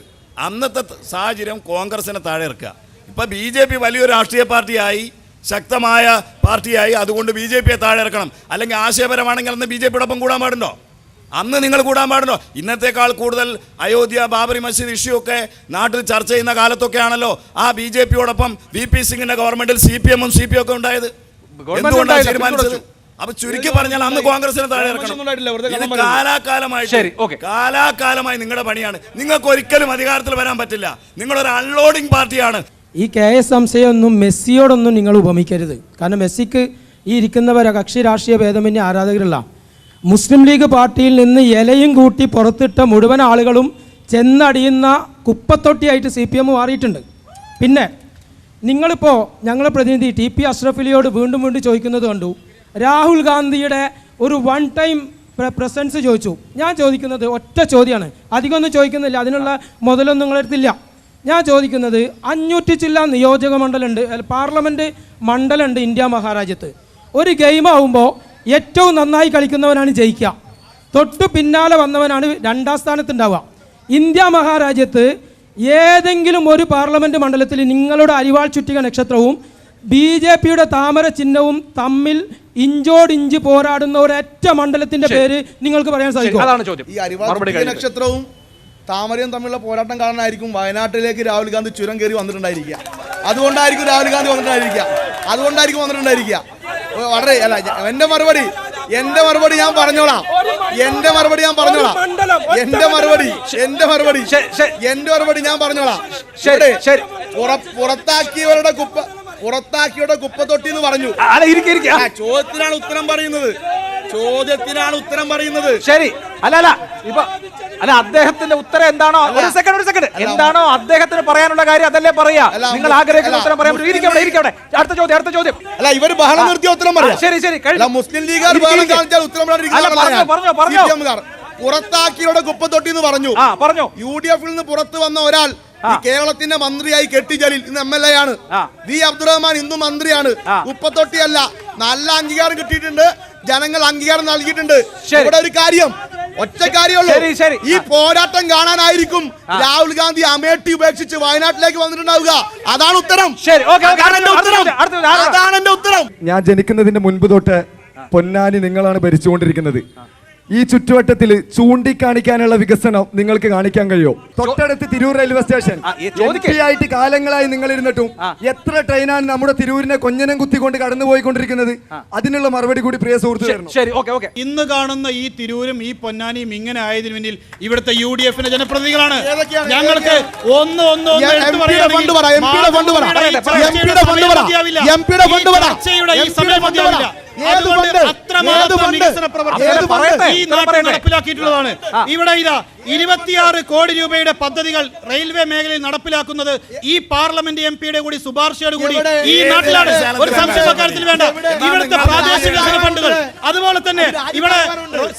അന്നത്തെ സാഹചര്യം കോൺഗ്രസിനെ താഴെ ഇറക്കുക. ഇപ്പൊ BJP വലിയൊരു രാഷ്ട്രീയ പാർട്ടിയായി, ശക്തമായ പാർട്ടിയായി. അതുകൊണ്ട് BJPയെ താഴെ ഇറക്കണം. അല്ലെങ്കിൽ ആശയപരമാണെങ്കിൽ അന്ന് BJPയോടൊപ്പം കൂടാൻ പാടുണ്ടോ? അന്ന് നിങ്ങൾ കൂടാൻ പാടുണ്ടോ? ഇന്നത്തെക്കാൾ കൂടുതൽ അയോധ്യ, ബാബറി മസ്ജിദ് ഇഷ്യൂ ഒക്കെ നാട്ടിൽ ചർച്ച ചെയ്യുന്ന കാലത്തൊക്കെ ആണല്ലോ ആ BJPയോടൊപ്പം VP സിംഗിന്റെ ഗവൺമെന്റിൽ CPM-ഉം CPI ഒക്കെ ഉണ്ടായത്. എന്തുകൊണ്ടാണ് തീരുമാനിച്ചത്? അപ്പൊ ചുരുക്കി പറഞ്ഞാൽ അന്ന് കോൺഗ്രസിനെ താഴെ ഇറക്കണം. കാലാകാലമായി നിങ്ങളുടെ പണിയാണ്. നിങ്ങൾക്ക് ഒരിക്കലും അധികാരത്തിൽ വരാൻ പറ്റില്ല. നിങ്ങളൊരു അൺലോഡിംഗ് പാർട്ടിയാണ്. ഈ KS സംശയമൊന്നും മെസ്സിയോടൊന്നും നിങ്ങൾ ഉപമിക്കരുത്. കാരണം മെസ്സിക്ക് ഈ ഇരിക്കുന്നവരെ കക്ഷി രാഷ്ട്രീയ ഭേദമന്യേ ആരാധകരുള്ള മുസ്ലിം ലീഗ് പാർട്ടിയിൽ നിന്ന് ഇലയും കൂട്ടി പുറത്തിട്ട മുഴുവൻ ആളുകളും ചെന്നടിയുന്ന കുപ്പത്തൊട്ടിയായിട്ട് CPM മാറിയിട്ടുണ്ട്. പിന്നെ നിങ്ങളിപ്പോൾ ഞങ്ങളെ പ്രതിനിധി TP അഷ്റഫ് അലിയോട് വീണ്ടും ചോദിക്കുന്നത് കണ്ടു. രാഹുൽ ഗാന്ധിയുടെ ഒരു വൺ ടൈം പ്രസൻസ് ചോദിച്ചു. ഞാൻ ചോദിക്കുന്നത് ഒറ്റ ചോദ്യമാണ്, അധികമൊന്നും ചോദിക്കുന്നില്ല, അതിനുള്ള മുതലൊന്നും നിങ്ങളെടുത്തില്ല. ഞാൻ ചോദിക്കുന്നത് 500 ചില്ല നിയോജക മണ്ഡലമുണ്ട്, പാർലമെൻറ്റ് മണ്ഡലമുണ്ട് ഇന്ത്യ മഹാരാജ്യത്ത്. ഒരു ഗെയിം ആവുമ്പോൾ ഏറ്റവും നന്നായി കളിക്കുന്നവനാണ് ജയിക്കുക, തൊട്ട് പിന്നാലെ വന്നവനാണ് രണ്ടാം സ്ഥാനത്തുണ്ടാവുക. ഇന്ത്യ മഹാരാജ്യത്ത് ഏതെങ്കിലും ഒരു പാർലമെൻറ്റ് മണ്ഡലത്തിൽ നിങ്ങളുടെ അരിവാൾ ചുറ്റിക നക്ഷത്രവും BJPയുടെ താമര ചിഹ്നവും തമ്മിൽ ഇഞ്ചോടിഞ്ച് പോരാടുന്ന ഒരൊറ്റ മണ്ഡലത്തിന്റെ പേര് നിങ്ങൾക്ക് പറയാൻ സാധിക്കും? അതാണ് ചോദ്യം. ഈ അരിവാൾ ചുറ്റിക നക്ഷത്രവും താമരയും തമ്മിലുള്ള പോരാട്ടം കാരണമായിരിക്കും വയനാട്ടിലേക്ക് രാഹുൽ ഗാന്ധി ചുരം കയറി വന്നിട്ടുണ്ടായിരിക്കുക. അതുകൊണ്ടായിരിക്കും രാഹുൽ ഗാന്ധി വന്നിട്ടുണ്ടായിരിക്കുക. വളരെ അല്ല, എന്റെ മറുപടി ഞാൻ പറഞ്ഞോളാം. എന്റെ മറുപടി ഞാൻ പറഞ്ഞോളാം. പുറത്താക്കിയവരുടെ കുപ്പത്തൊട്ടി എന്ന് പറഞ്ഞു. ചോദ്യത്തിനാണ് ഉത്തരം പറയുന്നത്. ശരി, അല്ല അദ്ദേഹത്തിന്റെ ഉത്തരം എന്താണോ, ഒരു സെക്കൻഡ് എന്താണോ അദ്ദേഹത്തിന് പറയാനുള്ള കാര്യം അതല്ലേ പറയാ. നിങ്ങൾ ആഗ്രഹിക്കുന്ന ഉത്തരം പറയാൻ പറ്റും. ഇരിക്കവിടെ. അടുത്ത ചോദ്യം. അല്ല, ഇവര് ബഹളം നിർത്തിയ ഉത്തരം പറയാം. ശരി മുസ്ലിം ലീഗുകാർ ബഹളം കാണിച്ചാൽ ഉത്തരം പുറത്താക്കിയവരുടെ കുപ്പത്തൊട്ടി എന്ന് പറഞ്ഞു. UDF-ൽ നിന്ന് പുറത്തു വന്ന ഒരാൾ കേരളത്തിന്റെ മന്ത്രിയായി കെട്ടി ജലീൽ ഇന്ന് MLA ആണ്. V. അബ്ദുറഹ്മാൻ ഇന്നും മന്ത്രിയാണ്. കുപ്പത്തൊട്ടിയല്ല. നല്ല അംഗീകാരം കിട്ടിയിട്ടുണ്ട്. ജനങ്ങൾ അംഗീകാരം നൽകിയിട്ടുണ്ട്. ശരി. ഇവിടെ ഒരു കാര്യം, ഒറ്റ കാര്യമുള്ളൂ, ശരി, ശരി. ഈ പോരാട്ടം കാണാനായിരിക്കും രാഹുൽ ഗാന്ധി അമേഠി ഉപേക്ഷിച്ച് വയനാട്ടിലേക്ക് വന്നിട്ടുണ്ടാവുക. അതാണ് ഉത്തരം. ശരി, ഓക്കേ, ഓക്കേ. അതാണ് എന്റെ ഉത്തരം. അടുത്ത അതാണ് എന്റെ ഉത്തരം. ഞാൻ ജനിക്കുന്നതിന് മുൻപ് തൊട്ട് പൊന്നാനി നിങ്ങളാണ് ഭരിച്ചുകൊണ്ടിരിക്കുന്നത്. ഈ ചുറ്റുവട്ടത്തിൽ ചൂണ്ടിക്കാണിക്കാനുള്ള വികസനം നിങ്ങൾക്ക് കാണിക്കാൻ കഴിയോ? തൊട്ടടുത്ത് തിരൂർ റെയിൽവേ സ്റ്റേഷൻ ആയിട്ട് കാലങ്ങളായി നിങ്ങൾ ഇരുന്നിട്ടും എത്ര ട്രെയിനാണ് നമ്മുടെ തിരൂരിനെ കൊഞ്ഞനം കുത്തിക്കൊണ്ട് കടന്നുപോയിക്കൊണ്ടിരിക്കുന്നത്? അതിനുള്ള മറുപടി കൂടി പ്രിയ സുഹൃത്ത് തരണം. ശരി, ഓക്കേ, ഓക്കേ. ഇന്ന് കാണുന്ന ഈ തിരൂരും ഈ പൊന്നാനിയും ഇങ്ങനെ ആയതിനു പിന്നിൽ ഇവിടുത്തെ UDF-ന്റെ ജനപ്രതിനിധികളാണ്. ഏതൊക്കെയാണ്? ഞങ്ങൾക്ക് ഒന്ന് എടുത്തു എംപിയുടെ ഫണ്ട് പറ, എംപിയുടെ ഫണ്ട് പറ, എംപിയുടെ ഫണ്ട് പറ, എംപിയുടെ ഫണ്ട് പറ, ചർച്ചയുടെ ഈ സമയം മതിയാവില്ല. അതുകൊണ്ട് അത്രമാത്രം വികസന പ്രവർത്തനം ഈ നാട്ടിൽ നടപ്പിലാക്കിയിട്ടുള്ളതാണ്. ഇവിടെ ഇതാ 26 കോടി രൂപയുടെ പദ്ധതികൾ റെയിൽവേ മേഖലയിൽ നടപ്പിലാക്കുന്നത് ഈ പാർലമെന്റ് MP-യുടെ കൂടി ശുപാർശയോട് കൂടി ഈ നാട്ടിലാണ്. ഒരു സംശയ കാര്യത്തിൽ വേണ്ട. ഇവിടുത്തെ പ്രാദേശിക വികസന ഫണ്ടുകൾ, അതുപോലെ തന്നെ ഇവിടെ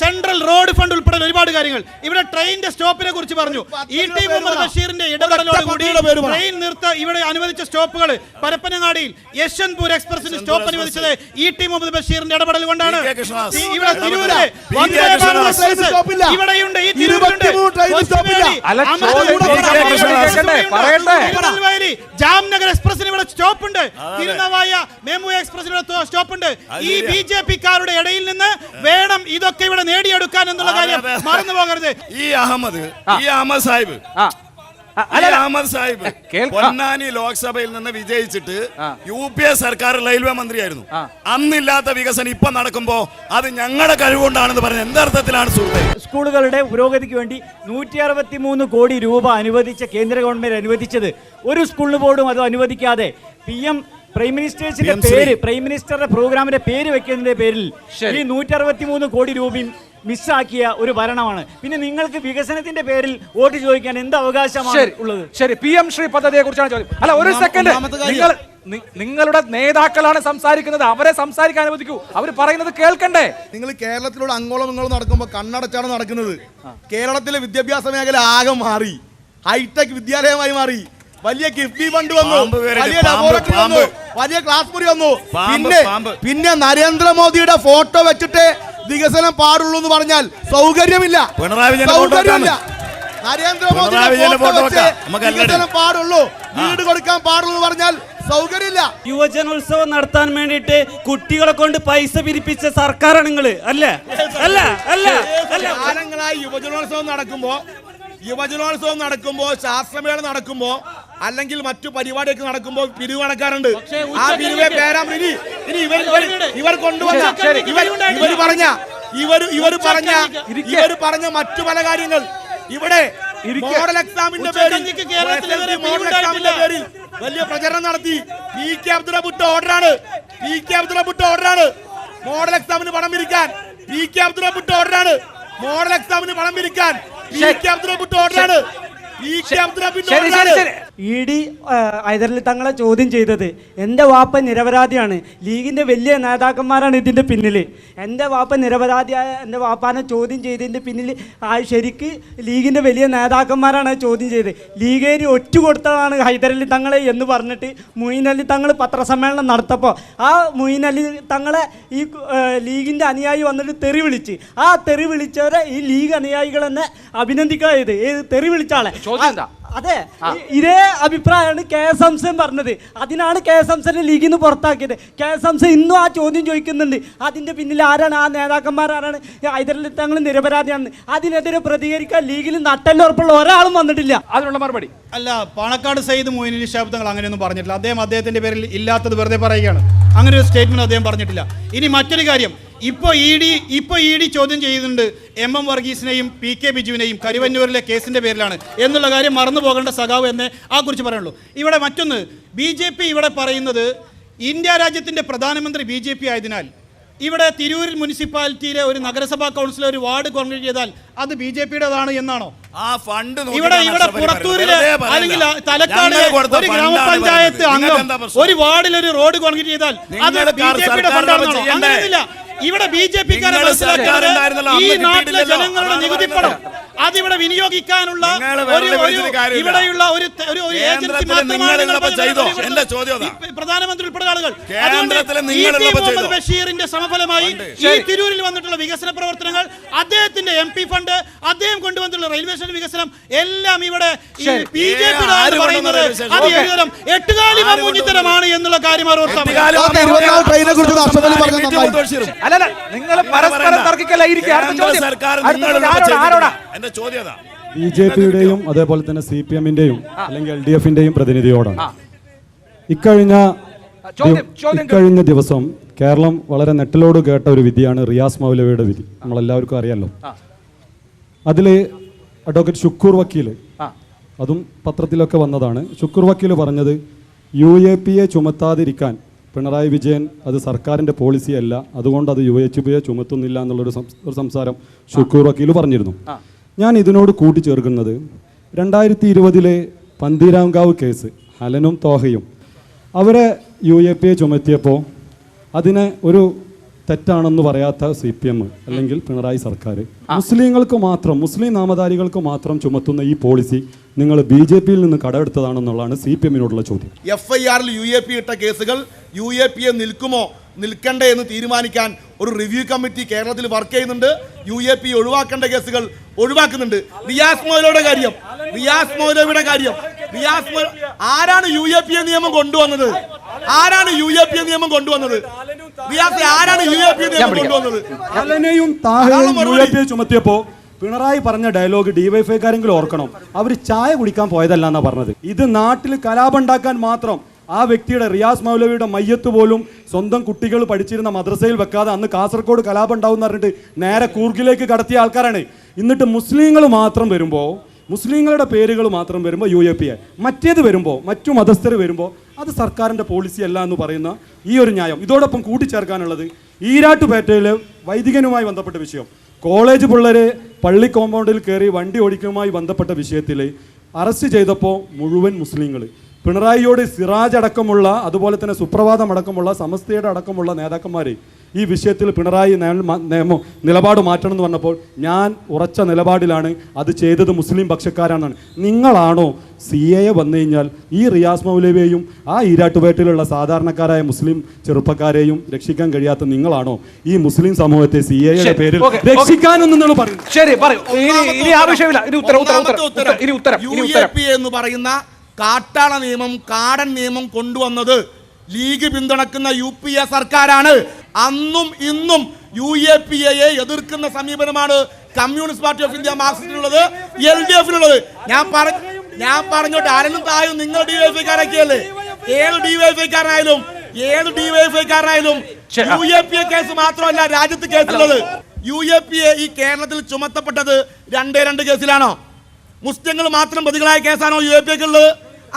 സെൻട്രൽ റോഡ് ഫണ്ട് ഉൾപ്പെടെ ഒരുപാട് കാര്യങ്ങൾ. ഇവിടെ ട്രെയിനിന്റെ സ്റ്റോപ്പിനെ കുറിച്ച് പറഞ്ഞു. ET മുഹമ്മദ് ബഷീറിന്റെ ഇടപെടലോടുകൂടി ട്രെയിൻ ഇവിടെ അനുവദിച്ച സ്റ്റോപ്പുകൾ പരപ്പനങ്ങാടിയിൽ യശ്വന്ത്പൂർ എക്സ്പ്രസിന് സ്റ്റോപ്പ് അനുവദിച്ചത് ET മുഹമ്മദ് ബഷീറിന്റെ ഇടപെടൽ കൊണ്ടാണ്. ഇവിടെ തിരൂരിലെ ഇവിടെയുണ്ട്, ഈ തിരൂരിലുണ്ട്. ജാംനഗർ എക്സ്പ്രസിന് ഇവിടെ സ്റ്റോപ്പ് ഉണ്ട്. തിരുനാവായ മെമു എക്സ്പ്രസിന് സ്റ്റോപ്പ് ഉണ്ട്. ഈ BJP-ക്കാരുടെ ഇടയിൽ നിന്ന് വേണം ഇതൊക്കെ ഇവിടെ നേടിയെടുക്കാൻ എന്നുള്ള കാര്യം മറന്നു പോകരുത്. ഈ അഹമ്മദ് സാഹിബ് അഹമ്മദ് സാഹിബ് പൊന്നാനി ലോക്സഭയിൽ നിന്ന് വിജയിച്ചിട്ട് UPA സർക്കാർ റെയിൽവേ മന്ത്രിയായിരുന്നു. അന്നില്ലാത്ത വികസനം ഇപ്പൊ നടക്കുമ്പോ അത് ഞങ്ങളുടെ കഴിവുകൊണ്ടാണെന്ന് പറഞ്ഞ എന്തർത്ഥത്തിലാണ് സുഹൃത്തെ? സ്കൂളുകളുടെ പുരോഗതിക്ക് വേണ്ടി 163 കോടി രൂപ അനുവദിച്ച കേന്ദ്ര ഗവൺമെന്റ് അനുവദിച്ചത് ഒരു സ്കൂളിന് പോലും അത് അനുവദിക്കാതെ പ്രൈം മിനിസ്റ്ററുടെ പ്രോഗ്രാമിന്റെ പേര് വെക്കുന്നതിന്റെ പേരിൽ ഈ 163 കോടി രൂപയും മിസ്സാക്കിയ ഒരു ഭരണമാണ്. പിന്നെ നിങ്ങൾക്ക് വികസനത്തിന്റെ പേരിൽ വോട്ട് ചോദിക്കാൻ എന്ത് അവകാശമാണ് ഉള്ളത്? ശരി, PM ശ്രീ പദ്ധതിയെ കുറിച്ചാണ് ചോദ്യം. അല്ല, ഒരു സെക്കൻഡ്, നിങ്ങളുടെ നേതാക്കളാണ് സംസാരിക്കുന്നത്, അവരെ സംസാരിക്കാൻ അനുവദിക്കൂ. അവർ പറയുന്നത് കേൾക്കണ്ടേ? നിങ്ങൾ കേരളത്തിലൂടെ അങ്ങോളം ഇങ്ങോളം നടക്കുമ്പോൾ കണ്ണടച്ചാണ് നടക്കുന്നത്. കേരളത്തിലെ വിദ്യാഭ്യാസ മേഖല ആകെ മാറി, ഹൈടെക് വിദ്യാലയമായി മാറി. വലിയ കിഫ്ബി ഫണ്ട് വന്നു, വലിയ ലബോറട്ടറി വന്നു, വലിയ ക്ലാസ് മുറി വന്നു. പിന്നെ നരേന്ദ്രമോദിയുടെ ഫോട്ടോ വെച്ചിട്ട് വികസനം പാടുള്ളൂ എന്ന് പറഞ്ഞാൽ സൗകര്യമില്ല. നരേന്ദ്രമോദിയുടെ ഫോട്ടോ വെച്ച് വികസനം പാടുള്ളൂ, വീട് കൊടുക്കാൻ പാടുള്ളൂ എന്ന് പറഞ്ഞാൽ സൗകര്യമില്ല. യുവജനോത്സവം നടത്താൻ വേണ്ടിയിട്ട് കുട്ടികളെ കൊണ്ട് പൈസ പിരിപ്പിച്ച സർക്കാരാണ് നിങ്ങൾ, അല്ലേ? കാലങ്ങളായി യുവജനോത്സവം നടക്കുമ്പോ ശാസ്ത്രമേള നടക്കുമ്പോ അല്ലെങ്കിൽ മറ്റു പരിപാടിയൊക്കെ നടക്കുമ്പോൾ പിരിവ് നടക്കാറുണ്ട്. ആ പിരിവെ പേരാ ഇവർ കൊണ്ടുവന്ന ഇവർ പറഞ്ഞ മറ്റു പല കാര്യങ്ങൾ ഇവിടെ മോഡൽ എക്സാമിന്റെ പേരിൽ വലിയ പ്രചരണം നടത്തി. PK അബ്ദുറബുട്ട് ഓർഡറാണ്. മോഡൽ എക്സാമിന് പണം പിരിക്കാൻ PK അബ്ദുറബുട്ട് ഓർഡറാണ്. മോഡൽ എക്സാമിന് പണം പിരിക്കാൻ PK അബ്ദുറബുട്ട് ഓർഡറാണ്. ED ഹൈദരലി തങ്ങളെ ചോദ്യം ചെയ്തത് എൻ്റെ വാപ്പ നിരപരാധിയാണ്, ലീഗിൻ്റെ വലിയ നേതാക്കന്മാരാണ് ഇതിൻ്റെ പിന്നിൽ. എൻ്റെ വാപ്പ നിരപരാധിയായ എൻ്റെ വാപ്പാനെ ചോദ്യം ചെയ്തതിൻ്റെ പിന്നിൽ ശരിക്ക് ലീഗിൻ്റെ വലിയ നേതാക്കന്മാരാണ് ചോദ്യം ചെയ്തത്. ലീഗേരി ഒറ്റ കൊടുത്തതാണ് ഹൈദരലി തങ്ങളെ എന്ന് പറഞ്ഞിട്ട് മൊയ്ൻ അലി തങ്ങൾ പത്രസമ്മേളനം നടത്തപ്പോൾ ആ മൊയ്ൻ അലി തങ്ങളെ ഈ ലീഗിൻ്റെ അനുയായി വന്നിട്ട് തെറി വിളിച്ച്, ആ തെറി വിളിച്ചവരെ ഈ ലീഗ് അനുയായികൾ തന്നെ അഭിനന്ദിക്കുക ചെയ്ത്. തെറി വിളിച്ച ആളെ അതെ, ഇതേ അഭിപ്രായമാണ് KSMC പറഞ്ഞത്. അതിനാണ് KSMC ലീഗിൽ നിന്ന് പുറത്താക്കിയത്. KSMC ഇന്നും ആ ചോദ്യം ചോദിക്കുന്നുണ്ട്, അതിൻ്റെ പിന്നിൽ ആരാണ്, ആ നേതാക്കന്മാരാണ്, ഹൈദരലി തങ്ങൾ നിരപരാധിയാണെന്ന്. അതിനെതിരെ പ്രതികരിക്കാൻ ലീഗിൽ നട്ടെല്ലുറപ്പുള്ള ഒരാളും വന്നിട്ടില്ല. അതിനുള്ള മറുപടി അല്ല, പാണക്കാട് സയ്യിദ് മൊയ്ൻ അലി ശിഹാബ് തങ്ങൾ അങ്ങനെയൊന്നും പറഞ്ഞിട്ടില്ല. അദ്ദേഹത്തിന്റെ പേരിൽ ഇല്ലാത്തത് വെറുതെ പറയുകയാണ്. അങ്ങനെ ഒരു സ്റ്റേറ്റ്മെന്റ് അദ്ദേഹം പറഞ്ഞിട്ടില്ല. ഇനി മറ്റൊരു കാര്യം, ഇപ്പോൾ ED ചോദ്യം ചെയ്യുന്നുണ്ട് MM വർഗീസിനെയും PK ബിജുവിനെയും കരുവന്നൂരിലെ കേസിന്റെ പേരിലാണ് എന്നുള്ള കാര്യം മറന്നു പോകേണ്ട സഖാവ് എന്നേ ആ കുറിച്ച് പറയാനുള്ളൂ. ഇവിടെ മറ്റൊന്ന്, BJP ഇവിടെ പറയുന്നത് ഇന്ത്യ രാജ്യത്തിന്റെ പ്രധാനമന്ത്രി BJP ആയതിനാൽ ഇവിടെ തിരൂരിൽ മുനിസിപ്പാലിറ്റിയിലെ ഒരു നഗരസഭാ കൗൺസിലർ ഒരു വാർഡ് കോൺക്രീറ്റ് ചെയ്താൽ അത് BJP-യുടേതാണ് എന്നാണോ? ആ ഫണ്ട് ഇവിടെ പുറത്തൂരിലെ അല്ലെങ്കിൽ തലക്കാട് ഒരു ഗ്രാമപഞ്ചായത്ത് അംഗം ഒരു വാർഡിൽ ഒരു റോഡ് കോൺക്രീറ്റ് ചെയ്താൽ അത് BJP-യുടെ ഫണ്ടാണെന്നാണോ? അങ്ങനെയൊന്നുമില്ല. ഇവിടെ BJP-ക്കാരെ നിങ്ങൾ സർക്കാർ ഉണ്ടായിരുന്നല്ലോ, ഈ അന്ന് നാട്ടിലെ കിട്ടിയിട്ടില്ലല്ലോ. ജനങ്ങളുടെ അതാണ് നികുതിപ്പണം പറയുന്നത്. അതിവിടെ വിനിയോഗിക്കാനുള്ള നിങ്ങൾ വെറുതെ വിളിച്ചിട്ട് കാര്യമില്ല. ഇവിടെയുള്ള ഒരു ഏജൻസി കേന്ദ്രത്തിൽ മാത്രമാണ് നിങ്ങളുള്ളപ്പോൾ ചെയ്തോ? ഇവിടെ എന്റെ ചോദ്യം അതാ. ഈ പ്രധാനമന്ത്രി ഉൾപ്പെടെ ആളുകൾ കേന്ദ്രത്തിൽ അതുകൊണ്ട് നിങ്ങളുള്ളപ്പോൾ മുഹമ്മദ് ചെയ്തോ? ബഷീറിന്റെ സമഫലമായി ഈ തിരൂരിൽ വന്നിട്ടുള്ള വികസന പ്രവർത്തനങ്ങൾ, അദ്ദേഹത്തിന്റെ MP ഫണ്ട്, അദ്ദേഹം കൊണ്ടുവന്നിട്ടുള്ള റെയിൽവേ സ്റ്റേഷൻ വികസനം എല്ലാം ഇവിടെ BJP പറയുന്നത് അത് കേവലം എട്ടുകാലി മമ്മൂഞ്ഞിത്തരമാണ് എന്നുള്ള കാര്യം അവർ ഓർത്താൽ മതി. ട്രെയിനെ കുറിച്ച് അഷ്ടപതി പറഞ്ഞത് അല്ലല്ല, നിങ്ങൾ പരസ്പരം തർക്കിക്കല്ല. എന്റെ ചോദ്യം അതാ. BJP-യുടെയും അതേപോലെ തന്നെ CPM-ന്റെയും അല്ലെങ്കിൽ LDF-ന്റെയും പ്രതിനിധിയോടാണ്. ഇക്കഴിഞ്ഞ ദിവസം കേരളം വളരെ നെട്ടലോട് കേട്ട ഒരു വിധിയാണ് റിയാസ് മൗലവിയുടെ വിധി. നമ്മളെല്ലാവർക്കും അറിയാലോ. അതിൽ അഡ്വക്കേറ്റ് ഷുക്കൂർ വക്കീൽ, അതും പത്രത്തിലൊക്കെ വന്നതാണ്, ഷുക്കൂർ വക്കീൽ പറഞ്ഞത് UAPA ചുമത്താതിരിക്കാൻ പിണറായി വിജയൻ അത് സർക്കാരിൻ്റെ പോളിസിയല്ല, അതുകൊണ്ട് അത് UAPA ചുമത്തുന്നില്ല എന്നുള്ളൊരു സംസാരം ഷുക്കൂർ വക്കീൽ പറഞ്ഞിരുന്നു. ഞാൻ ഇതിനോട് കൂട്ടിച്ചേർക്കുന്നത് 2020 പന്തീരാങ്കാവ് കേസ്, ഹലനും തോഹയും അവരെ UAPA ചുമത്തിയപ്പോൾ അതിനെ ഒരു തെറ്റാണെന്ന് പറയാത്ത CPM അല്ലെങ്കിൽ പിണറായി സർക്കാർ മുസ്ലിങ്ങൾക്ക് മാത്രം, മുസ്ലിം നാമധാരികൾക്ക് മാത്രം ചുമത്തുന്ന ഈ പോളിസി നിങ്ങൾ BJP-യിൽ നിന്ന് കടമെടുത്തതാണെന്നുള്ളതാണ് CPM-നോടുള്ള ചോദ്യം. FIR-ൽ UAP ഇട്ട കേസുകൾ UAPA നിൽക്കുമോ നിൽക്കണ്ടേ എന്ന് തീരുമാനിക്കാൻ ഒരു റിവ്യൂ കമ്മിറ്റി കേരളത്തിൽ വർക്ക് ചെയ്യുന്നുണ്ട്. UAP ഒഴിവാക്കേണ്ട കേസുകൾ ഒഴിവാക്കുന്നുണ്ട്. റിയാസ് മൗലവിയുടെ കാര്യം, ആരാണ് UAPA നിയമം കൊണ്ടുവന്നത്? റിയാസ്, ആരാണ് UAPA നിയമം കൊണ്ടുവന്നത്? ഹലനെയും താഹയും UAPA ചുമത്തിയപ്പോ പിണറായി പറഞ്ഞ ഡയലോഗ് DYFI-കാരെങ്കിലും ഓർക്കണം. അവർ ചായ കുടിക്കാൻ പോയതല്ല എന്നാ പറഞ്ഞത്. ഇത് നാട്ടിൽ കലാപം ഉണ്ടാക്കാൻ മാത്രം ആ വ്യക്തിയുടെ, റിയാസ് മൗലവിയുടെ മയ്യത്ത് പോലും സ്വന്തം കുട്ടികൾ പഠിച്ചിരുന്ന മദ്രസയിൽ വെക്കാതെ അന്ന് കാസർഗോഡ് കലാപം ഉണ്ടാവും എന്ന് പറഞ്ഞിട്ട് നേരെ കൂർഗിലേക്ക് കടത്തിയ ആൾക്കാരാണ്. എന്നിട്ട് മുസ്ലിങ്ങൾ മാത്രം വരുമ്പോൾ, മുസ്ലിങ്ങളുടെ പേരുകൾ മാത്രം വരുമ്പോൾ UAPA, മറ്റേത് വരുമ്പോൾ, മറ്റു മതസ്ഥർ വരുമ്പോൾ അത് സർക്കാരിൻ്റെ പോളിസി അല്ല എന്ന് പറയുന്ന ഈ ഒരു ന്യായം. ഇതോടൊപ്പം കൂട്ടിച്ചേർക്കാനുള്ളത് ഈരാട്ടുപേട്ടയിലെ വൈദികനുമായി ബന്ധപ്പെട്ട വിഷയം, കോളേജ് പിള്ളേരെ പള്ളി കോമ്പൗണ്ടിൽ കയറി വണ്ടി ഓടിക്കുന്നതുമായി ബന്ധപ്പെട്ട വിഷയത്തിൽ അറസ്റ്റ് ചെയ്തപ്പോൾ മുഴുവൻ മുസ്ലിങ്ങൾ, പിണറായിയോട് സിറാജ് അടക്കമുള്ള, അതുപോലെ തന്നെ സുപ്രഭാതം അടക്കമുള്ള, സമസ്തയുടെ അടക്കമുള്ള നേതാക്കന്മാർ ഈ വിഷയത്തിൽ പിണറായി നിലപാട് മാറ്റണം എന്ന് പറഞ്ഞപ്പോൾ ഞാൻ ഉറച്ച നിലപാടിലാണ്, അത് ചെയ്തത് മുസ്ലിം പക്ഷക്കാരാണെന്നാണ്. നിങ്ങളാണോ CAA വന്നു കഴിഞ്ഞാൽ ഈ റിയാസ് മൗലവിയെയും ആ ഈരാട്ടുപേട്ടയിലുള്ള സാധാരണക്കാരായ മുസ്ലിം ചെറുപ്പക്കാരെയും രക്ഷിക്കാൻ കഴിയാത്ത നിങ്ങളാണോ ഈ മുസ്ലിം സമൂഹത്തെ CAA-യുടെ പേരിൽ രക്ഷിക്കാനെന്ന് നിങ്ങൾ പറയുന്നു? ശരി, പറയൂ. ഇനി ആവശ്യമില്ല. UAPA എന്ന് പറയുന്ന കാട്ടാള നിയമം, കാടൻ നിയമം കൊണ്ടുവന്നത് ലീഗ് പിന്തുണക്കുന്ന UPA സർക്കാരാണ്. അന്നും ഇന്നും UAPA എതിർക്കുന്ന സമീപനമാണ് കമ്മ്യൂണിസ്റ്റ് പാർട്ടി ഓഫ് ഇന്ത്യ മാർക്സിസ്റ്റിനുള്ളത്, LDF-നുള്ളത്. ഞാൻ പറഞ്ഞോട്ടെ, ആരെങ്കിലും തായും നിങ്ങൾ DYFI-കാരൊക്കെയല്ലേ? ഏത് DYFI-കാരനായാലും UAPA കേസ് മാത്രമല്ല രാജ്യത്ത് കേസുള്ളത്. UAPA ഈ കേരളത്തിൽ ചുമത്തപ്പെട്ടത് 2 കേസിലാണോ? മുസ്ലിങ്ങൾ മാത്രം പ്രതികളായ കേസാണോ UAPA-ക്കുള്ളത്?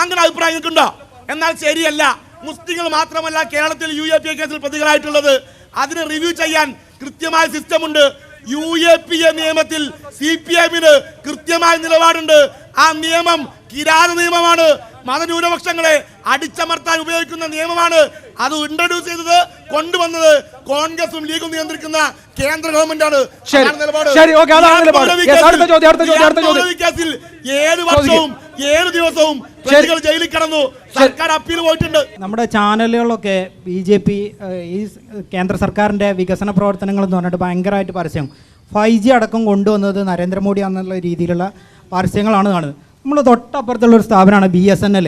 അങ്ങനെ അഭിപ്രായങ്ങൾക്കുണ്ടോ? എന്നാൽ ശരിയല്ല. മുസ്ലിങ്ങൾ മാത്രമല്ല കേരളത്തിൽ UAPA കേസിൽ പ്രതികളായിട്ടുള്ളത്. അതിന് റിവ്യൂ ചെയ്യാൻ കൃത്യമായ സിസ്റ്റമുണ്ട്. UAPA നിയമത്തിൽ CPM-ന് കൃത്യമായ നിലപാടുണ്ട്. ആ നിയമം കിരാത നിയമമാണ്, മതന്യൂനപക്ഷങ്ങളെ അടിച്ചമർത്താൻ ഉപയോഗിക്കുന്ന നിയമമാണ്. അത് ഇൻട്രൊഡ്യൂസ് ചെയ്തത്, കൊണ്ടുവന്നത് കോൺഗ്രസും ലീഗും നിയന്ത്രിക്കുന്ന കേന്ദ്ര ഗവൺമെന്റാണ്. 7 വർഷവും 7 ദിവസവും പ്രതികൾ ജയിലിൽ കിടന്നു. സർക്കാർ അപ്പീൽ പോയിട്ടുണ്ട്. നമ്മുടെ ചാനലുകളൊക്കെ BJP ഈ കേന്ദ്ര സർക്കാരിൻ്റെ വികസന പ്രവർത്തനങ്ങൾ എന്ന് പറഞ്ഞിട്ട് ഭയങ്കരമായിട്ട് പരസ്യം, 5G അടക്കം കൊണ്ടുവന്നത് നരേന്ദ്രമോദി എന്നുള്ള രീതിയിലുള്ള പരസ്യങ്ങളാണ് കാണുന്നത്. നമ്മൾ തൊട്ടപ്പുറത്തുള്ളൊരു സ്ഥാപനമാണ് BSNL,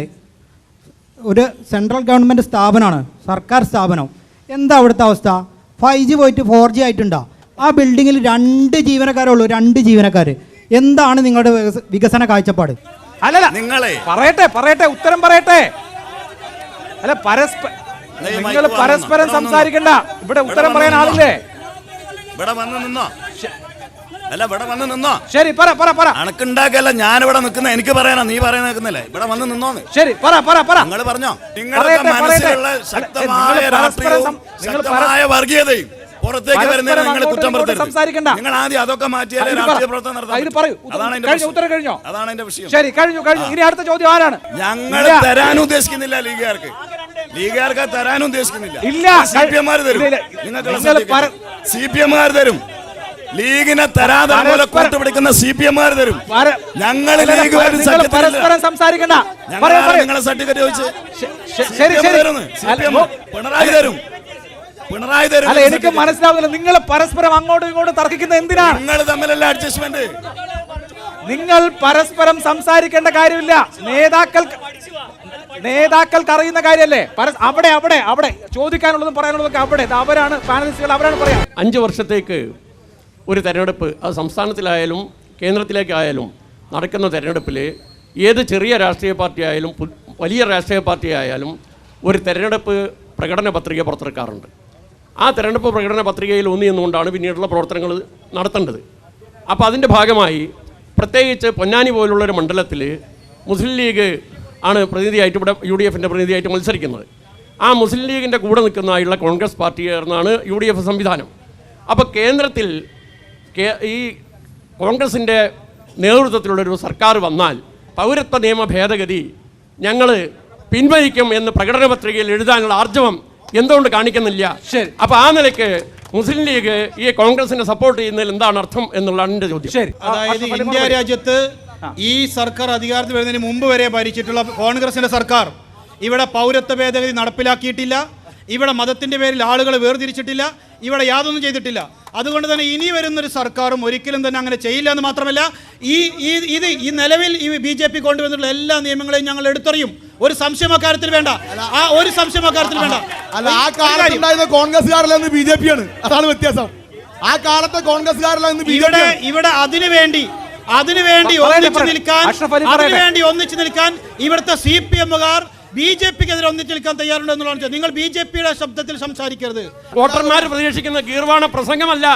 ഒരു സെൻട്രൽ ഗവൺമെൻറ് സ്ഥാപനമാണ്, സർക്കാർ സ്ഥാപനം. എന്താ അവിടുത്തെ അവസ്ഥ? 5G പോയിട്ട് 4G ആയിട്ടുണ്ടോ? ആ ബിൽഡിങ്ങിൽ 2 ജീവനക്കാരേ ഉള്ളൂ, 2 ജീവനക്കാർ. എന്താണ് നിങ്ങളുടെ വികസന കാഴ്ചപ്പാട്? അല്ലല്ല, നിങ്ങളെ പറയട്ടെ, ഉത്തരം പറയട്ടെ. അല്ല, നിങ്ങൾ പരസ്പരം സംസാരിക്കണ്ട. ഇവിടെ ഉത്തരം പറയാൻ ആളില്ലേ? ഇവിടെ വന്ന് നിന്നോ? അല്ല, ഇവിടെ വന്ന് നിന്നോ? ശരി, പറ. അണക്കുണ്ടാക്കല്ല, ഞാനിവിടെ നിൽക്കുന്ന, എനിക്ക് പറയാനാ, നീ പറയാൻ നിൽക്കുന്നില്ലേ? ഇവിടെ വന്ന് നിന്നോന്ന്. ശരി, പറ. നിങ്ങൾ പറഞ്ഞോ. നിങ്ങളുടെ മനസ്സിലുള്ള ശക്തമായ രാഷ്ട്രീയവും ശക്തമായ വർഗീയതയും പുറത്തേക്ക് വരുന്നതിന് നിങ്ങൾ കുറ്റം പറയരുത്. സംസാരിക്കണ്ട. നിങ്ങൾ ആദ്യം അതൊക്കെ മാറ്റിയാലേ രാഷ്ട്രീയ പ്രവർത്തനം നടത്താൻ ഇത് പറയൂ. പറ്റൂ. അതാണ് എന്റെ കഴിഞ്ഞോ? വിഷയം. ഉത്തരം കഴിഞ്ഞോ? അതാണ് എന്റെ വിഷയം. ശരി, കഴിഞ്ഞു. ഇനി അടുത്ത ചോദ്യം ആരാണ്? ഞങ്ങൾ തരാൻ ഉദ്ദേശിക്കുന്നില്ല ലീഗുകാർക്ക് തരാൻ ഉദ്ദേശിക്കുന്നില്ല. ഇല്ല. CPM-മാർ തരും. CPM-മാർ തരും. ലീഗിനെ തരാതെ പോലെ കൂട്ടുപിടിക്കുന്ന CPM-മാർ തരും. ഞങ്ങൾ പരസ്പരം സംസാരിക്കണ്ട. നിങ്ങളെ സർട്ടിഫിക്കറ്റ് ചോദിച്ചു ശരി. പിണറായി തരും. അല്ല, എനിക്ക് മനസ്സിലാവുന്നില്ല. നിങ്ങൾ പരസ്പരം അങ്ങോട്ടും ഇങ്ങോട്ടും തർക്കിക്കുന്നത് എന്തിനാണ്? നിങ്ങൾ തമ്മിലല്ല അഡ്ജസ്റ്റ്മെന്റ്. നിങ്ങൾ പരസ്പരം സംസാരിക്കേണ്ട കാര്യമില്ല. നേതാക്കൾക്ക് അറിയുന്ന കാര്യമല്ലേ. അവിടെ ചോദിക്കാനുള്ളതും പറയാനുള്ളതൊക്കെ അവരാണ് പാനലിസ്റ്റുകൾ, അവരാണ് പറയാം. 5 വർഷത്തേക്ക് ഒരു തെരഞ്ഞെടുപ്പ്, അത് സംസ്ഥാനത്തിലായാലും കേന്ദ്രത്തിലേക്കായാലും നടക്കുന്ന തെരഞ്ഞെടുപ്പിൽ ഏത് ചെറിയ രാഷ്ട്രീയ പാർട്ടി ആയാലും വലിയ രാഷ്ട്രീയ പാർട്ടി ആയാലും ഒരു തെരഞ്ഞെടുപ്പ് പ്രകടന പത്രിക പുറത്തിറക്കാറുണ്ട്. ആ തെരഞ്ഞെടുപ്പ് പ്രകടന പത്രികയിൽ ഊന്നിയെന്നുകൊണ്ടാണ് പിന്നീടുള്ള പ്രവർത്തനങ്ങൾ നടത്തേണ്ടത്. അപ്പോൾ അതിൻ്റെ ഭാഗമായി പ്രത്യേകിച്ച് പൊന്നാനി പോലുള്ളൊരു മണ്ഡലത്തിൽ മുസ്ലിം ലീഗ് ആണ് പ്രതിനിധിയായിട്ട് ഇവിടെ UDF-ൻ്റെ പ്രതിനിധിയായിട്ട് മത്സരിക്കുന്നത്. ആ മുസ്ലിം ലീഗിൻ്റെ കൂടെ നിൽക്കുന്നതായുള്ള കോൺഗ്രസ് പാർട്ടി ചേർന്നാണ് UDF സംവിധാനം. അപ്പോൾ കേന്ദ്രത്തിൽ ഈ കോൺഗ്രസിൻ്റെ നേതൃത്വത്തിലുള്ളൊരു സർക്കാർ വന്നാൽ പൗരത്വ നിയമ ഭേദഗതി ഞങ്ങൾ പിൻവലിക്കും എന്ന് പ്രകടന പത്രികയിൽ എഴുതാനുള്ള ആർജവം എന്തുകൊണ്ട് കാണിക്കുന്നില്ല? ശരി. അപ്പോൾ ആ നിലയ്ക്ക് മുസ്ലിം ലീഗ് ഈ കോൺഗ്രസിനെ സപ്പോർട്ട് ചെയ്യുന്നതിൽ എന്താണ് അർത്ഥം എന്നുള്ളതാണ് എൻ്റെ ചോദ്യം. ശരി. അതായത് ഇന്ത്യ രാജ്യത്ത് ഈ സർക്കാർ അധികാരത്തിൽ വരുന്നതിന് മുമ്പ് വരെ ഭരിച്ചിട്ടുള്ള കോൺഗ്രസിന്റെ സർക്കാർ ഇവിടെ പൗരത്വ ഭേദഗതി നടപ്പിലാക്കിയിട്ടില്ല. ഇവിടെ മതത്തിന്റെ പേരിൽ ആളുകളെ വേർതിരിച്ചിട്ടില്ല. ഇവിടെ യാതൊന്നും ചെയ്തിട്ടില്ല. അതുകൊണ്ട് തന്നെ ഇനി വരുന്നൊരു സർക്കാരും ഒരിക്കലും തന്നെ അങ്ങനെ ചെയ്യില്ല എന്ന് മാത്രമല്ല, ഈ നിലവിൽ ഈ BJP കൊണ്ടുവന്നിട്ടുള്ള എല്ലാ നിയമങ്ങളെയും ഞങ്ങൾ എടുത്തെറിയും. ഒരു സംശയം അക്കാര്യത്തിൽ വേണ്ട. ഒരു സംശയം അക്കാര്യത്തിൽ വേണ്ട. അല്ല, ആ കാലത്തുണ്ടായിരുന്ന കോൺഗ്രസ്സുകാരല്ല ഇന്ന് BJP ആണ്. അതാണ് വ്യത്യാസം. ആ കാലത്തെ കോൺഗ്രസ്സുകാരല്ല ഇന്ന് BJP. ഇവിടെ അതിനുവേണ്ടി ഒന്നിച്ചു നിൽക്കാൻ ഇവിടുത്തെ CPM-കാർ BJP-ക്കെതിരെ ഒന്നിച്ചു നിൽക്കാൻ തയ്യാറുണ്ട് എന്നുള്ളതാണ്. നിങ്ങൾ BJP-യുടെ ശബ്ദത്തിൽ സംസാരിക്കരുത്. വോട്ടർമാർ പ്രതീക്ഷിക്കുന്ന ഗീർവാണ പ്രസംഗമല്ല.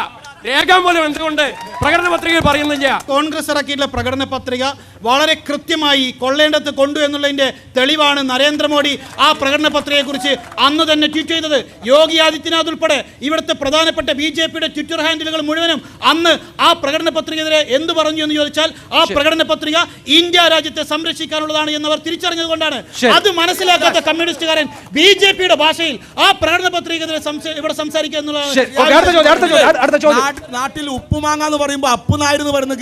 രേഖാമൂലം എന്തുകൊണ്ട് പ്രകടന പത്രികയിൽ പറയുന്നില്ല? കോൺഗ്രസ് ഇറക്കിയിട്ടുള്ള പ്രകടന പത്രിക വളരെ കൃത്യമായി കൊള്ളേണ്ടത് കൊണ്ടു എന്നുള്ളതിന്റെ തെളിവാണ് നരേന്ദ്രമോദി ആ പ്രകടന പത്രികയെക്കുറിച്ച് അന്ന് തന്നെ ട്വീറ്റ് ചെയ്തത്. യോഗി ആദിത്യനാഥ് ഉൾപ്പെടെ ഇവിടുത്തെ പ്രധാനപ്പെട്ട BJP-യുടെ ട്വിറ്റർ ഹാൻഡിലുകൾ മുഴുവനും അന്ന് ആ പ്രകടന പത്രികയെതിരെ എന്ത് പറഞ്ഞു എന്ന് ചോദിച്ചാൽ ആ പ്രകടന പത്രിക ഇന്ത്യ രാജ്യത്തെ സംരക്ഷിക്കാനുള്ളതാണ് എന്നവർ തിരിച്ചറിഞ്ഞത് കൊണ്ടാണ്. അത് മനസ്സിലാക്കാത്ത കമ്മ്യൂണിസ്റ്റുകാരൻ BJP-യുടെ ഭാഷയിൽ ആ പ്രകടന പത്രികയെതിരെ ഇവിടെ സംസാരിക്കുക എന്നുള്ളതാണ്. നാട്ടിൽ ഉപ്പുമാങ്ങ എന്ന് പറയുമ്പോൾ അപ്പുനായർ എന്ന് പറയുന്ന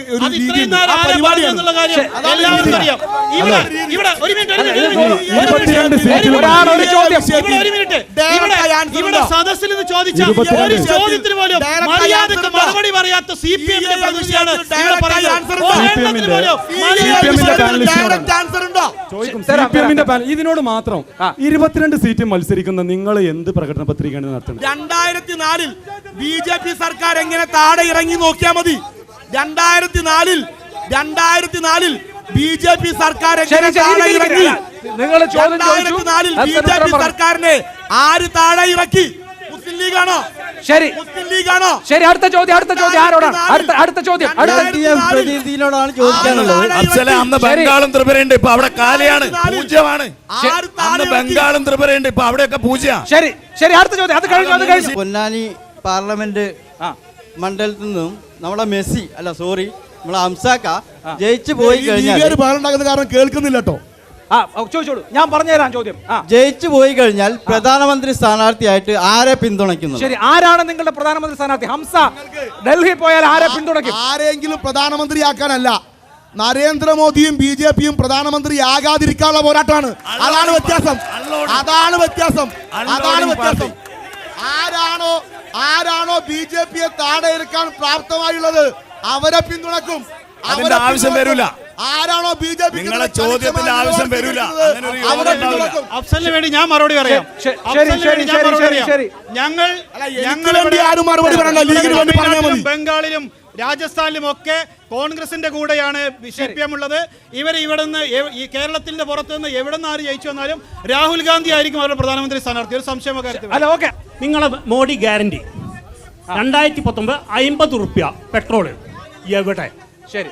ഒരു സദസ്സിൽ നിന്ന് ചോദിച്ച ഒരു ചോദ്യത്തിന് പോലും മര്യാദക്ക് മറുപടി പറയാത്ത CPM-ന്റെ പ്രതിനിധിയാണ് ഇവിടെ പറയുന്നത്. ഇതിനോട് മാത്രം 22 സീറ്റ് മത്സരിക്കുന്ന നിങ്ങൾ എന്ത് പ്രകടന പത്രികയാണ് നടത്തുന്നത്? 2004 BJP സർക്കാർ എങ്ങനെ താഴെ ഇറങ്ങി നോക്കിയാൽ മതി. 2004 BJP സർക്കാർ എങ്ങനെ താഴെ ഇറങ്ങി? 2004 BJP സർക്കാരിനെ ആര് താഴെ ഇറക്കി? മുസ്ലിം ലീഗാണോ? ശരി, മുസ്ലിം ലീഗാണോ? ശരി. അടുത്ത ചോദ്യം ആരോടാണ്? അടുത്ത ചോദ്യം പ്രതിനിധിയോടാണ് ചോദിക്കാനുള്ളത്. അന്ന് ബംഗാളും ത്രിപുരയുണ്ട്, ഇപ്പൊ അവിടെ കാലിയാണ്, പൂജ്യമാണ്. അന്ന് ബംഗാളും ത്രിപുരയുണ്ട്, ഇപ്പൊ അവിടെയൊക്കെ പൂജ്യം. ശരി. അടുത്ത ചോദ്യം. അത് കഴിഞ്ഞു. പൊന്നാനി പാർലമെന്റ് മണ്ഡലത്തിൽ നിന്നും നമ്മളെ നമ്മളെ ഹംസാക്ക ജയിച്ചു പോയി കഴിഞ്ഞാൽ കാരണം കേൾക്കുന്നില്ല കേട്ടോ. ചോദിച്ചോളൂ, ഞാൻ പറഞ്ഞുതരാം ചോദ്യം. ജയിച്ചു പോയി കഴിഞ്ഞാൽ പ്രധാനമന്ത്രി സ്ഥാനാർത്ഥിയായിട്ട് ആരെ പിന്തുണയ്ക്കുന്നു? ശരി, ആരാണ് നിങ്ങളുടെ പ്രധാനമന്ത്രി സ്ഥാനാർത്ഥി? ഹംസ ഡൽഹി പോയാൽ ആരെ പിന്തുണയ്ക്കും? ആരെങ്കിലും പ്രധാനമന്ത്രിയാക്കാനല്ല, നരേന്ദ്രമോദിയും BJP-യും പ്രധാനമന്ത്രിയാകാതിരിക്കാനുള്ള പോരാട്ടമാണ്. അതാണ് വ്യത്യാസം. ആരാണോ BJP-യെ താഴെ ഇറക്കാൻ പ്രാപ്തമായുള്ളത് അവരെ പിന്തുണക്കും. അതിന്റെ ആവശ്യം വരില്ല. ആരാണോ BJP നിങ്ങളെ ചോദ്യത്തിന്റെ ആവശ്യം വരില്ല. അഫ്സലിന് വേണ്ടി ഞാൻ മറുപടി പറയാം. ബംഗാളിലും രാജസ്ഥാനിലും ഒക്കെ കോൺഗ്രസിന്റെ കൂടെയാണ് CPM ഉള്ളത്. ഇവർ ഇവിടെ നിന്ന് ഈ കേരളത്തിന്റെ പുറത്ത് നിന്ന് എവിടെ നിന്ന് ആര് ജയിച്ചു വന്നാലും രാഹുൽ ഗാന്ധി ആയിരിക്കും അവരുടെ പ്രധാനമന്ത്രി സ്ഥാനാർത്ഥി. ഒരു സംശയമോ കാര്യത്തിൽ നിങ്ങളെ മോഡി ഗ്യാരണ്ടി 2019 50 റുപ്യ പെട്രോൾ എവിടെ? ശരി,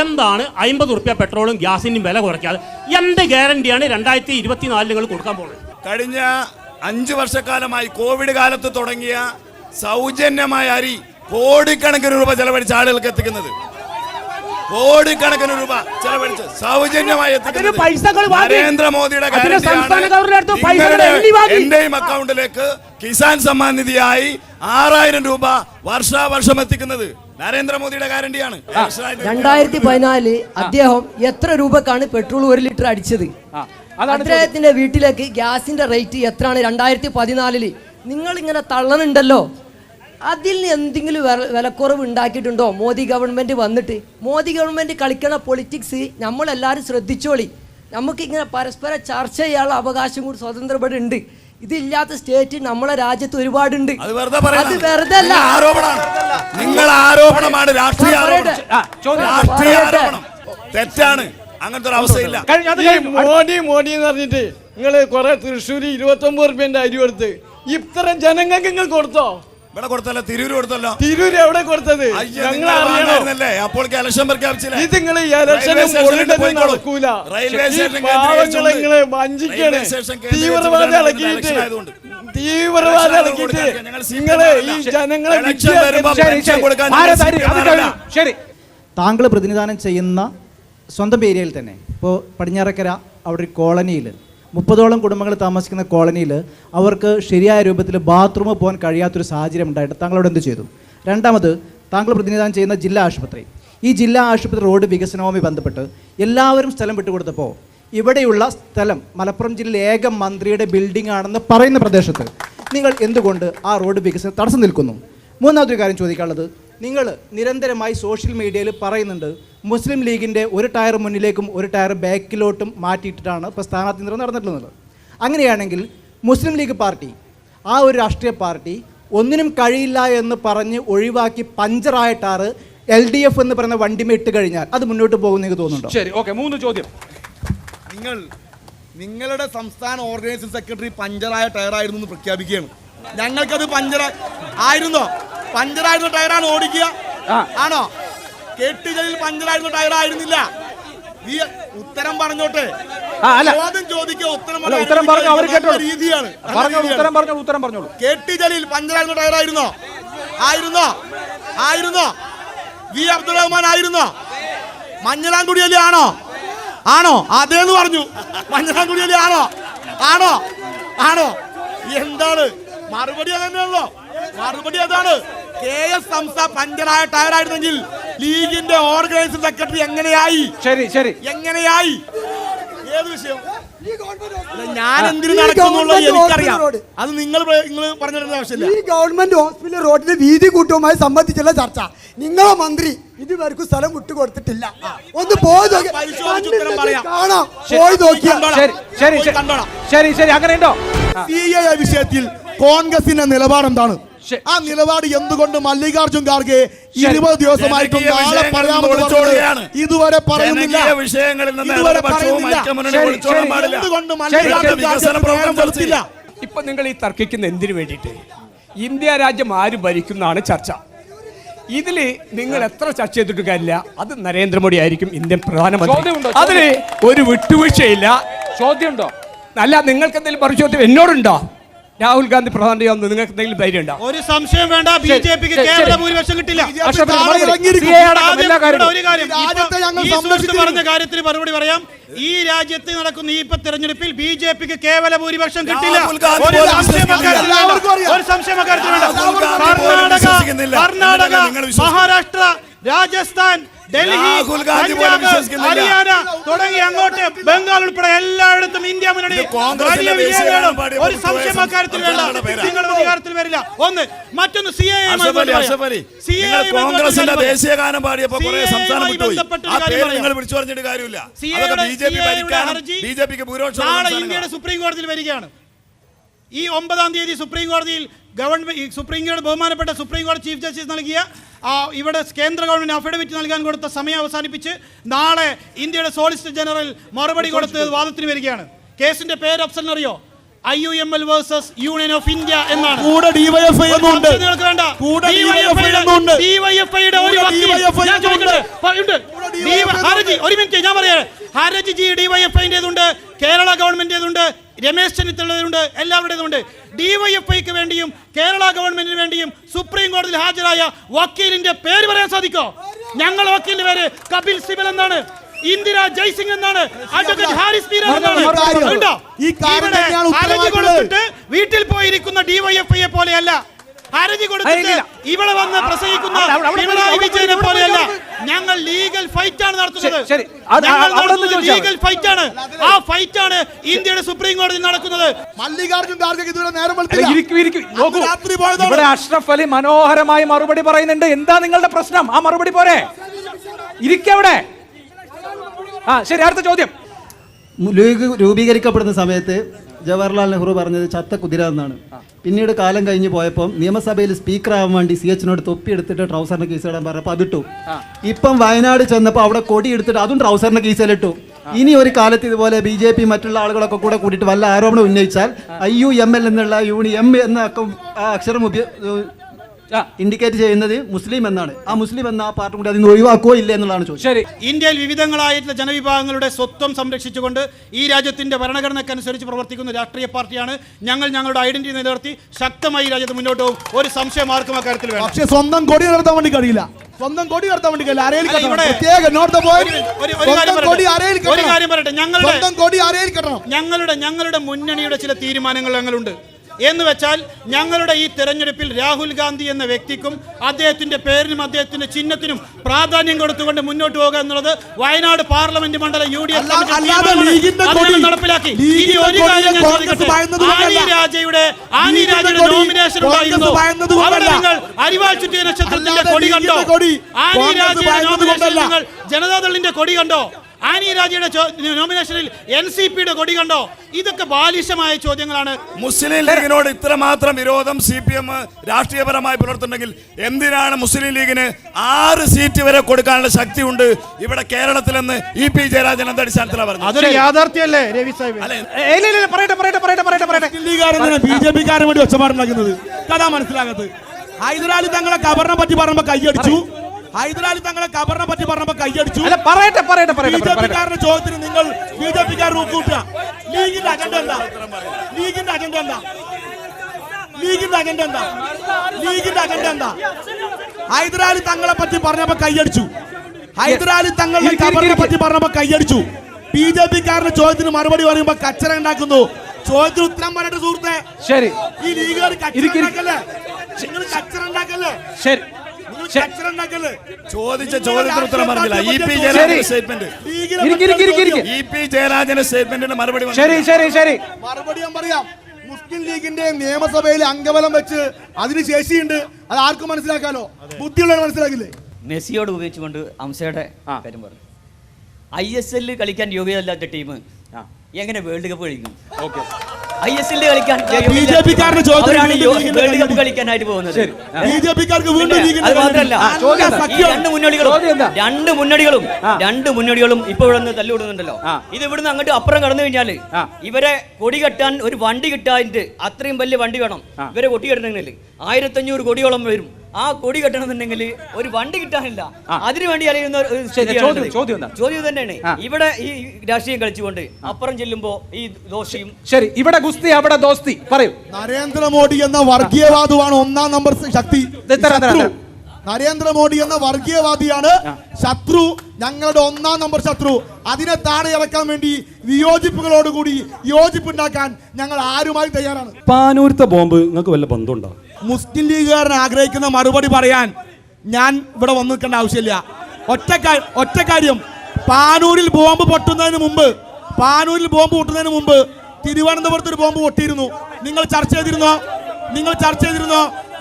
എന്താണ് 50 റുപ്യ പെട്രോളും ഗ്യാസിനും വില കുറയ്ക്കാതെ എന്ത് ഗ്യാരണ്ടിയാണ് 2024 നിങ്ങൾ കൊടുക്കാൻ പോകുന്നത്? കഴിഞ്ഞ 5 വർഷക്കാലമായി കോവിഡ് കാലത്ത് തുടങ്ങിയ സൗജന്യമായ അരി കോടിക്കണക്കിന് രൂപ ചെലവഴിച്ച ആളുകൾക്ക് എത്തിക്കുന്നത്, കോടിക്കണക്കിന് രൂപ ചെലവഴിച്ച് സൗജന്യമായി നരേന്ദ്രമോദിയുടെ എന്റെയും അക്കൗണ്ടിലേക്ക് കിസാൻ സമ്മാൻ നിധിയായി 6000 രൂപ വർഷാവർഷം എത്തിക്കുന്നത് നരേന്ദ്രമോദിയുടെ ഗ്യാരണ്ടിയാണ്. 2014 അദ്ദേഹം എത്ര രൂപക്കാണ് പെട്രോൾ 1 ലിറ്റർ അടിച്ചത്? അദ്ദേഹത്തിന്റെ വീട്ടിലേക്ക് ഗ്യാസിന്റെ റേറ്റ് എത്രയാണ് 2014? നിങ്ങൾ ഇങ്ങനെ തള്ളനുണ്ടല്ലോ, അതിൽ എന്തെങ്കിലും വിലക്കുറവ് ഉണ്ടാക്കിയിട്ടുണ്ടോ മോദി ഗവൺമെന്റ് വന്നിട്ട്? മോദി ഗവൺമെന്റ് കളിക്കണ പൊളിറ്റിക്സ് നമ്മളെല്ലാവരും ശ്രദ്ധിച്ചോളി. നമുക്കിങ്ങനെ പരസ്പരം ചർച്ച ചെയ്യാനുള്ള അവകാശം കൂടി സ്വതന്ത്രപ്പെടെ ഉണ്ട്. ഇതില്ലാത്ത സ്റ്റേറ്റ് നമ്മളെ രാജ്യത്ത് ഒരുപാടുണ്ട്. അത് വെറുതെ അല്ല, നിങ്ങൾ ആരോപണമാണ്, രാഷ്ട്രീയ ആരോപണം തെറ്റാണ്. അങ്ങനത്തെ ഒരു അവസ്ഥയില്ല. മോദി എന്ന് പറഞ്ഞിട്ട് നിങ്ങൾ കുറെ തൃശ്ശൂർ 29 റുപ്യന്റെ അരി കൊടുത്ത് ഇത്തരം ജനങ്ങൾക്ക് നിങ്ങൾ കൊടുത്തോ? ഇവിടെ കൊടുത്തല്ലോ, തിരൂര് കൊടുത്തല്ലോ. തിരൂര് എവിടെ കൊടുത്തത്? അപ്പോൾ ഇലക്ഷൻ പ്രഖ്യാപിച്ചില്ല. ഇത് നിങ്ങൾ നടക്കൂല. വഞ്ചിക്കാണ്, തീവ്രവാദം ഇളക്കിയിട്ട് നിങ്ങളെ ഈ ജനങ്ങളെ. ശരി, താങ്കൾ പ്രതിനിധാനം ചെയ്യുന്ന സ്വന്തം ഏരിയയിൽ തന്നെ ഇപ്പോൾ പടിഞ്ഞാറക്കര അവിടെ ഒരു കോളനിയിൽ 30ഓളം കുടുംബങ്ങൾ താമസിക്കുന്ന കോളനിയിൽ അവർക്ക് ശരിയായ രൂപത്തിൽ ബാത്റൂം പോകാൻ കഴിയാത്തൊരു സാഹചര്യം ഉണ്ടായിട്ട് താങ്കൾ അവിടെ എന്ത് ചെയ്തു? രണ്ടാമത്, താങ്കൾ പ്രതിനിധാനം ചെയ്യുന്ന ജില്ലാ ആശുപത്രി, ഈ ജില്ലാ ആശുപത്രി റോഡ് വികസനവുമായി ബന്ധപ്പെട്ട് എല്ലാവരും സ്ഥലം വിട്ടുകൊടുത്തപ്പോൾ ഇവിടെയുള്ള സ്ഥലം മലപ്പുറം ജില്ലയിലെ ഏക മന്ത്രിയുടെ ബിൽഡിംഗ് ആണെന്ന് പറയുന്ന പ്രദേശത്ത് നിങ്ങൾ എന്തുകൊണ്ട് ആ റോഡ് വികസനം തടസ്സം നിൽക്കുന്നു? മൂന്നാമതൊരു കാര്യം ചോദിക്കാനുള്ളത്, നിങ്ങൾ നിരന്തരമായി സോഷ്യൽ മീഡിയയിൽ പറയുന്നുണ്ട് മുസ്ലിം ലീഗിൻ്റെ ഒരു ടയർ മുന്നിലേക്കും ഒരു ടയർ ബാക്കിലോട്ടും മാറ്റിയിട്ടിട്ടാണ് ഇപ്പോൾ സ്ഥാനാർത്ഥി നിറം നടന്നിട്ടുള്ളത്. അങ്ങനെയാണെങ്കിൽ മുസ്ലിം ലീഗ് പാർട്ടി, ആ ഒരു രാഷ്ട്രീയ പാർട്ടി ഒന്നിനും കഴിയില്ല എന്ന് പറഞ്ഞ് ഒഴിവാക്കി പഞ്ചറായ ടയർ LDF എന്ന് പറയുന്ന വണ്ടിമേ ഇട്ട് കഴിഞ്ഞാൽ അത് മുന്നോട്ട് പോകുന്ന എനിക്ക് തോന്നുന്നുണ്ടോ? ശരി, ഓക്കെ, 3 ചോദ്യം. നിങ്ങളുടെ സംസ്ഥാന ഓർഗനൈസിംഗ് സെക്രട്ടറി പഞ്ചറായ ടയറായിരുന്നു എന്ന് പ്രഖ്യാപിക്കുകയാണ്. ഞങ്ങൾക്കത് ആയിരുന്നോ? പഞ്ചറായിരുന്ന ടയറാണ് ഓടിക്കുക ആണോ? കെട്ടികളിൽ പഞ്ചറായിരുന്ന ടയറായിരുന്നില്ല. ഈ ഉത്തരം പറഞ്ഞോട്ടെ, ചോദ്യം ചോദിക്കുക, ഉത്തരം രീതിയാണ്. കെട്ടികളിൽ പഞ്ചറായിരുന്ന ടയറായിരുന്നോ? ആയിരുന്നോ? വി അബ്ദുൾ റഹ്മാൻ ആയിരുന്നോ? മഞ്ഞളാംകുടിയല്ലേ? ആണോ? അതേന്ന് പറഞ്ഞു. മഞ്ഞളാംകുടിയല്ലേ? ആണോ? എന്താണ് മറുപടി? അതന്നെയാണല്ലോ മറുപടി. അതാണ്. KS സംസ്ഥ പഞ്ചറായ ടയറായിരുന്നെങ്കിൽ ലീഗിന്റെ ഓർഗനൈസിംഗ് സെക്രട്ടറി എങ്ങനെയായി? എങ്ങനെയായി? ഏത് വിഷയം? ഞാൻ എന്തിനു നടക്കുന്നുള്ളൂ എനിക്കറിയാം. അത് നിങ്ങൾ പറഞ്ഞിരുന്ന ആവശ്യമില്ല. ഈ ഗവൺമെന്റ് ഹോസ്പിറ്റൽ റോഡിന്റെ വീതി കൂട്ടവുമായി സംബന്ധിച്ചുള്ള ചർച്ച നിങ്ങളെ മന്ത്രി ഇതുവരെക്കും സ്ഥലം വിട്ടുകൊടുത്തിട്ടില്ല. ഒന്ന് പോയി കാണാം, പോയി നോക്കിയാൽ അങ്ങനെയുണ്ടോ? CAA വിഷയത്തിൽ കോൺഗ്രസിന്റെ നിലപാട് എന്താണ്? ആ നിലപാട് എന്തുകൊണ്ട് മല്ലികാർജുൻ ഖാർഗെ 20 ദിവസമായിട്ടും നാളെ പറയാമെന്ന് ഇതുവരെ പറയുന്നില്ല? എന്തുകൊണ്ട് മല്ലികാർജുൻ ഖാർഗെ? ഇപ്പൊ നിങ്ങൾ ഈ തർക്കിക്കുന്ന എന്തിനു വേണ്ടിയിട്ട്? ഇന്ത്യ രാജ്യം ആര് ഭരിക്കുന്നതാണ് ചർച്ച. ഇതില് നിങ്ങൾ എത്ര ചർച്ച ചെയ്തിട്ട് കാര്യമില്ല. അത് നരേന്ദ്രമോദി ആയിരിക്കും ഇന്ത്യൻ പ്രധാനമന്ത്രി. അതിന് ഒരു വിട്ടുവീഴ്ചയില്ല. ചോദ്യമുണ്ടോ? അല്ല, നിങ്ങൾക്ക് എന്തെങ്കിലും പരിശോധന എന്നോടുണ്ടോ? രാഹുൽ ഗാന്ധി പ്രധാനമന്ത്രിയാവുന്ന നിങ്ങൾക്ക് എന്തെങ്കിലും ധൈര്യം ഉണ്ടോ? ഒരു സംശയം വേണ്ട. BJPക്ക് കേവല ഭൂരിപക്ഷം കിട്ടില്ല. പറഞ്ഞ കാര്യത്തിന് മറുപടി പറയാം. ഈ രാജ്യത്ത് നടക്കുന്ന ഈ തെരഞ്ഞെടുപ്പിൽ BJPക്ക് കേവല ഭൂരിപക്ഷം കിട്ടില്ല. ഒരു സംശയം കർണാടക, മഹാരാഷ്ട്ര, രാജസ്ഥാൻ, ഡൽഹി, ഹരിയാന തുടങ്ങി അങ്ങോട്ട് ബംഗാൾ ഉൾപ്പെടെ എല്ലായിടത്തും ഇന്ത്യ മുന്നണി ഒരു സംശയം അക്കാര്യത്തിൽ വേണ്ട. നിങ്ങൾ അധികാരത്തിൽ വരില്ല. ഒന്ന്. മറ്റൊന്ന് കോൺഗ്രസിന്റെ ദേശീയ ഗാനം പാടിയപ്പോ സംസ്ഥാനം വിളിച്ചു പറഞ്ഞിട്ട് കാര്യമില്ല. നാളെ ഇന്ത്യയുടെ സുപ്രീം കോടതിയിൽ വരികയാണ്. ഈ 9-ാം തീയതി സുപ്രീം കോടതിയിൽ സുപ്രീം കോടതി ബഹുമാനപ്പെട്ട സുപ്രീം കോടതി ചീഫ് ജസ്റ്റിസ് നൽകിയ ഇവിടെ കേന്ദ്ര ഗവൺമെന്റ് അഫിഡവിറ്റ് നൽകാൻ കൊടുത്ത സമയം അവസാനിപ്പിച്ച് നാളെ ഇന്ത്യയുടെ സോളിസിറ്റർ ജനറൽ മറുപടി കൊടുത്ത് വാദത്തിന് വരികയാണ്. കേസിന്റെ പേര് അഫ്സൽ അറിയോ? IUML versus union of India എന്നാണ്. ഹർജി ഡിവൈഎഫ്ഐന്റേതുണ്ട്, കേരള ഗവൺമെന്റേതുണ്ട്, രമേശ് ചെന്നിത്തലയുണ്ട്, എല്ലാവരുടേതുണ്ട്. DYFIക്ക് വേണ്ടിയും കേരള ഗവൺമെന്റിന് വേണ്ടിയും സുപ്രീം കോടതിയിൽ ഹാജരായ വക്കീലിന്റെ പേര് പറയാൻ സാധിക്കോ? ഞങ്ങൾ വക്കീലിന്റെ പേര് കപിൽ സിബൽ എന്നാണ്, ഇന്ദിര ജയ്സിംഗ് എന്നാണ്, അഡ്വക്കേറ്റ് ഹാരിസ് മീര എന്നാണ്. ഹർജി കൊടുത്തിട്ട് വീട്ടിൽ പോയിരിക്കുന്ന DYFIയെ പോലെയല്ല, ഹർജി കൊടുത്തിട്ട് ഇവിടെ വന്ന് പ്രസംഗിക്കുന്ന പിണറായി വിജയനെ പോലെയല്ല. ഞങ്ങൾ ലീഗൽ ഫൈറ്റ് ആണ് നടത്തുന്നത്. ലീഗൽ ഫൈറ്റ് ആണ്. ആ ഫൈറ്റ് ആണ് ഇന്ത്യയുടെ സുപ്രീം കോടതിയിൽ നടക്കുന്നത്. മല്ലികാർജുൻ ഖാർഗെ ഇതുവരെ നേരം ഇവിടെ അഷ്റഫ് അലി മനോഹരമായി മറുപടി പറയുന്നുണ്ട്. എന്താ നിങ്ങളുടെ പ്രശ്നം? ആ മറുപടി പോരെ, ഇരിക്കവിടെ. ശരി, അടുത്ത ചോദ്യം. ലീഗ് രൂപീകരിക്കപ്പെടുന്ന സമയത്ത് ജവഹർലാൽ നെഹ്റു പറഞ്ഞത് ചത്ത കുതിര എന്നാണ്. പിന്നീട് കാലം കഴിഞ്ഞ് പോയപ്പോൾ നിയമസഭയിൽ സ്പീക്കർ ആവാൻ വേണ്ടി CH-നോട് തൊപ്പി എടുത്തിട്ട് ട്രൗസറിന്റെ കീസ് ഇടാൻ പറഞ്ഞപ്പോൾ അതിട്ടു. ഇപ്പം വയനാട് ചെന്നപ്പോൾ അവിടെ കൊടി എടുത്തിട്ട് അതും ട്രൗസറിന്റെ കീസിലിട്ടു. ഇനി ഒരു കാലത്ത് ഇതുപോലെ BJP മറ്റുള്ള ആളുകളൊക്കെ കൂടെ കൂടിയിട്ട് വല്ല ആരോപണം ഉന്നയിച്ചാൽ IUML എന്നുള്ള എം എന്ന അക്ഷരം ഇൻഡിക്കേറ്റ് ചെയ്യുന്നത് മുസ്ലിം എന്നാണ്. ആ മുസ്ലിം എന്ന ആ പാർട്ടി കൂടി അതിന് ഒഴിവാക്കോ ഇല്ല എന്നുള്ളതാണ് ചോദിച്ചത്. ഇന്ത്യയിൽ വിവിധങ്ങളായിട്ടുള്ള ജനവിഭാഗങ്ങളുടെ സ്വത്വം സംരക്ഷിച്ചുകൊണ്ട് ഈ രാജ്യത്തിന്റെ ഭരണഘടനയ്ക്കനുസരിച്ച് പ്രവർത്തിക്കുന്ന രാഷ്ട്രീയ പാർട്ടിയാണ് ഞങ്ങൾ. ഞങ്ങളുടെ ഐഡന്റിറ്റി നിലനിർത്തി ശക്തമായി രാജ്യത്ത് മുന്നോട്ട് പോകും. ഒരു സംശയം ആർക്കും അക്കാര്യത്തിൽ വേണം. പക്ഷേ സ്വന്തം കൊടി നടത്താൻ വേണ്ടി കഴിയില്ല. സ്വന്തം കൊടി നടത്താൻ വേണ്ടി കഴിയില്ല. ഞങ്ങളുടെ മുന്നണിയുടെ ചില തീരുമാനങ്ങൾ ഞങ്ങളുണ്ട്. എന്ന് വെച്ചാൽ ഞങ്ങളുടെ ഈ തെരഞ്ഞെടുപ്പിൽ രാഹുൽ ഗാന്ധി എന്ന വ്യക്തിക്കും അദ്ദേഹത്തിന്റെ പേരിനും അദ്ദേഹത്തിന്റെ ചിഹ്നത്തിനും പ്രാധാന്യം കൊടുത്തുകൊണ്ട് മുന്നോട്ട് പോകുക എന്നുള്ളത് വയനാട് പാർലമെന്റ് മണ്ഡലം UDF നടപ്പിലാക്കി. ഇനി ഒരു കാര്യം ഞാൻ ചോദിക്കട്ടെ, ആനി രാജയുടെ നോമിനേഷൻ ഉണ്ടായിരുന്നു. അവിടെ നിങ്ങൾ അരിവാൾ ചുറ്റിയ നക്ഷത്രത്തിന്റെ കൊടി കണ്ടോ? ആനി രാജയുടെ നോമിനേഷനിൽ നിങ്ങൾ ജനതാദളിന്റെ കൊടി കണ്ടോ? ആനി രാജയുടെ നോമിനേഷനിൽ NCPയുടെ കൊടി കണ്ടോ? ഇതൊക്കെ ബാലിശമായ ചോദ്യങ്ങളാണ്. മുസ്ലിം ലീഗിനോട് ഇത്രമാത്രം വിരോധം CPM രാഷ്ട്രീയപരമായി പുലർത്തുന്നുണ്ടെങ്കിൽ എന്തിനാണ് മുസ്ലിം ലീഗിന് 6 സീറ്റ് വരെ കൊടുക്കാനുള്ള ശക്തി ഉണ്ട് ഇവിടെ കേരളത്തിലെന്ന് EP ജയരാജൻ എന്താ അടിസ്ഥാനത്തിലാണ് പറഞ്ഞത്? അതൊരു യാഥാർത്ഥ്യമല്ലേ രവി സാഹിബ്? BJP-കാരൻ വേണ്ടി ഒച്ചപ്പാടുണ്ടാക്കുന്നത് കഥാ മനസ്സിലാകത്ത്. ഹൈദരാലി തങ്ങളെ ഖബറിനെ പറ്റി പറഞ്ഞപ്പോ കൈയടിച്ചു. BJP-കാരുടെ ചോദ്യത്തിന് നിങ്ങൾ BJP-കാരൻ ഒക്കൂട്ടുക. ലീഗിന്റെ അജണ്ട എന്താ? ഹൈദരാലി തങ്ങളെ പറ്റി പറഞ്ഞപ്പോ കൈയടിച്ചു. BJP-കാരന്റെ ചോദ്യത്തിന് മറുപടി പറയുമ്പോ കച്ചറ ഉണ്ടാക്കുന്നു. ചോദ്യത്തിന് ഉത്തരം പറയട്ടെ സുഹൃത്തെ. ശരി, ഈ ലീഗുകാർ കച്ചറ ഉണ്ടാക്കല്ലേ? ശരി, ചോദിച്ച ചോദ്യത്തിന് ഉത്തരം പറഞ്ഞില്ല. EP ജയരാജന്റെ സ്റ്റേറ്റ്മെന്റിന് മറുപടി. ശരി, മറുപടി ഞാൻ പറയാം. മുസ്ലിം ലീഗിന്റെ നിയമസഭയിൽ അംഗബലം വെച്ച് അതിന് ശേഷിയുണ്ട്. അത് ആർക്കും മനസ്സിലാക്കാലോ, ബുദ്ധിയുള്ളവർ മനസ്സിലാക്കില്ലേ? മെസ്സിയോട് ഉപയോഗിച്ചുകൊണ്ട് അംസയുടെ കാര്യം പറഞ്ഞു. ISL കളിക്കാൻ യോഗ്യതല്ലാത്ത ടീം എങ്ങനെ വേൾഡ് കപ്പ് കളിക്കും? ISL കളിക്കാൻ വേൾഡ് കപ്പ് കളിക്കാനായിട്ട് പോകുന്നത്. രണ്ട് മുന്നണികളും ഇപ്പൊ ഇവിടെ നിന്ന് തല്ലുവിടുന്നുണ്ടല്ലോ. ഇത് ഇവിടുന്ന് അങ്ങോട്ട് അപ്പുറം കടന്നു കഴിഞ്ഞാല് ഇവരെ കൊടി കെട്ടാൻ ഒരു വണ്ടി കിട്ടാനിട്ട് അത്രയും വലിയ വണ്ടി വേണം. ഇവരെ കൊടി കെട്ടണമെങ്കിൽ 1500 കോടിയോളം വരും. ആ കൊടി കെട്ടണമെന്നുണ്ടെങ്കിൽ ഒരു വണ്ടി കിട്ടാനില്ല. അതിനുവേണ്ടി അറിയുന്ന ചോദ്യം തന്നെയാണ്. ഇവിടെ ഈ രാഷ്ട്രീയം കളിച്ചുകൊണ്ട് അപ്പുറം ചെല്ലുമ്പോ ഈ ദോഷിയും. ശരി, ഇവിടെ ഗുസ്തി അവിടെ ദോസ്തി. പറയൂ. നരേന്ദ്രമോദി എന്ന വർഗീയവാദിയാണ് 1ാം നമ്പർ ശക്തി. നരേന്ദ്രമോദി എന്ന വർഗീയവാദിയാണ് ശത്രു, ഞങ്ങളുടെ 1ാം നമ്പർ ശത്രു. അതിനെ താഴെ ഇറക്കാൻ വേണ്ടി വിയോജിപ്പുകളോടുകൂടി യോജിപ്പുണ്ടാക്കാൻ ഞങ്ങൾ ആരുമായി തയ്യാറാണ്. പാനൂരത്തെ ബോംബ് നിങ്ങൾക്ക് വല്ല ബന്ധമുണ്ടോ? മുസ്ലിം ലീഗുകാരൻ ആഗ്രഹിക്കുന്ന മറുപടി പറയാൻ ഞാൻ ഇവിടെ വന്നു നിൽക്കേണ്ട ആവശ്യമില്ല. ഒറ്റ കാര്യം, പാനൂരിൽ ബോംബ് പൊട്ടുന്നതിന് മുമ്പ് തിരുവനന്തപുരത്ത് ഒരു ബോംബ് പൊട്ടിയിരുന്നു. നിങ്ങൾ ചർച്ച ചെയ്തിരുന്നോ?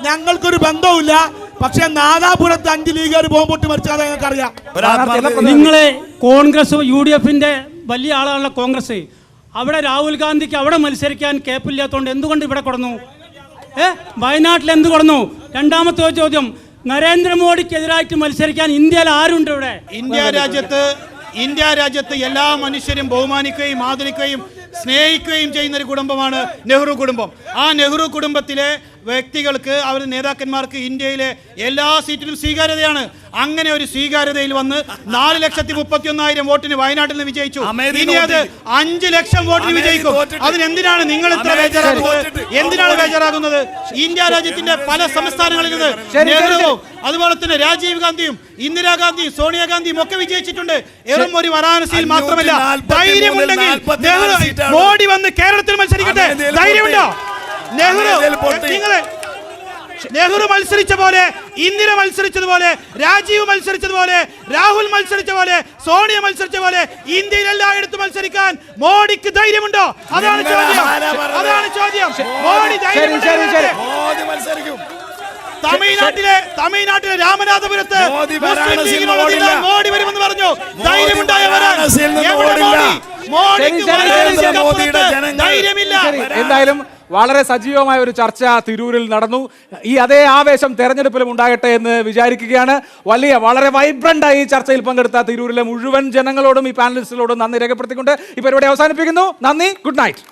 ഞങ്ങൾക്കൊരു ബന്ധവുമില്ല. പക്ഷെ നാദാപുരത്ത് 5 ലീഗുകാർ ബോംബ് പൊട്ടി മരിച്ചാൽ ഞങ്ങൾക്ക് അറിയാം. നിങ്ങളെ കോൺഗ്രസ് UDF-ന്റെ വലിയ ആളാണല്ലോ കോൺഗ്രസ്. അവിടെ രാഹുൽ ഗാന്ധിക്ക് അവിടെ മത്സരിക്കാൻ കേപ്പില്ലാത്തതുകൊണ്ട് എന്തുകൊണ്ട് ഇവിടെ കൊടുന്നു? വയനാട്ടിൽ എന്ത് കൊടുന്നു? രണ്ടാമത്തെ ചോദ്യം, നരേന്ദ്രമോദിക്കെതിരായിട്ട് മത്സരിക്കാൻ ഇന്ത്യയിൽ ആരുണ്ട്? ഇവിടെ ഇന്ത്യ രാജ്യത്ത് എല്ലാ മനുഷ്യരും ബഹുമാനിക്കുകയും ആദരിക്കുകയും സ്നേഹിക്കുകയും ചെയ്യുന്ന ഒരു കുടുംബമാണ് നെഹ്റു കുടുംബം. ആ നെഹ്റു കുടുംബത്തിലെ വ്യക്തികൾക്ക്, അവരുടെ നേതാക്കന്മാർക്ക് ഇന്ത്യയിലെ എല്ലാ സീറ്റിലും സ്വീകാര്യതയാണ്. അങ്ങനെ ഒരു സ്വീകാര്യതയിൽ വന്ന് 4,31,000 വോട്ടിന് വയനാട്ടിൽ നിന്ന് വിജയിച്ചു. ഇനി അത് 5 ലക്ഷം വോട്ടിന് വിജയിക്കും. അതിനെന്തിനാണ് നിങ്ങൾ ഇത്ര ബേജാറാകുന്നത്? എന്തിനാണ് ബേജാറാകുന്നത്? ഇന്ത്യ രാജ്യത്തിന്റെ പല സംസ്ഥാനങ്ങളിൽ നിന്ന് നെഹ്റുവും അതുപോലെ തന്നെ രാജീവ് ഗാന്ധിയും ഇന്ദിരാഗാന്ധിയും സോണിയാഗാന്ധിയും ഒക്കെ വിജയിച്ചിട്ടുണ്ട്. വെറും ഒരു വാരാണസിയിൽ മാത്രമല്ല, ധൈര്യമുണ്ടെങ്കിൽ മോഡി വന്ന് കേരളത്തിൽ മത്സരിക്കട്ടെ. ധൈര്യമുണ്ടോ? നെഹ്റു മത്സരിച്ച പോലെ, ഇന്ദിര മത്സരിച്ചതുപോലെ, രാജീവ് മത്സരിച്ചതുപോലെ, രാഹുൽ മത്സരിച്ച പോലെ, സോണിയ മത്സരിച്ച പോലെ ഇന്ത്യയിൽ എല്ലായിടത്തും മത്സരിക്കാൻ മോഡിക്ക് ധൈര്യമുണ്ടോ? അതാണ് ചോദ്യം. മോഡി തമിഴ്നാട്ടിലെ രാമനാഥപുരത്ത് മോഡി വരുമെന്ന് പറഞ്ഞു. ധൈര്യമില്ല. എന്തായാലും വളരെ സജീവമായ ഒരു ചർച്ച തിരൂരിൽ നടന്നു. ഈ അതേ ആവേശം തെരഞ്ഞെടുപ്പിലും ഉണ്ടാകട്ടെ എന്ന് വിചാരിക്കുകയാണ്. വളരെ വൈബ്രന്റായി ഈ ചർച്ചയിൽ പങ്കെടുത്ത തിരൂരിലെ മുഴുവൻ ജനങ്ങളോടും ഈ പാനലിസ്റ്റുകളോടും നന്ദി രേഖപ്പെടുത്തിക്കൊണ്ട് ഈ പരിപാടി അവസാനിപ്പിക്കുന്നു. നന്ദി, ഗുഡ് നൈറ്റ്.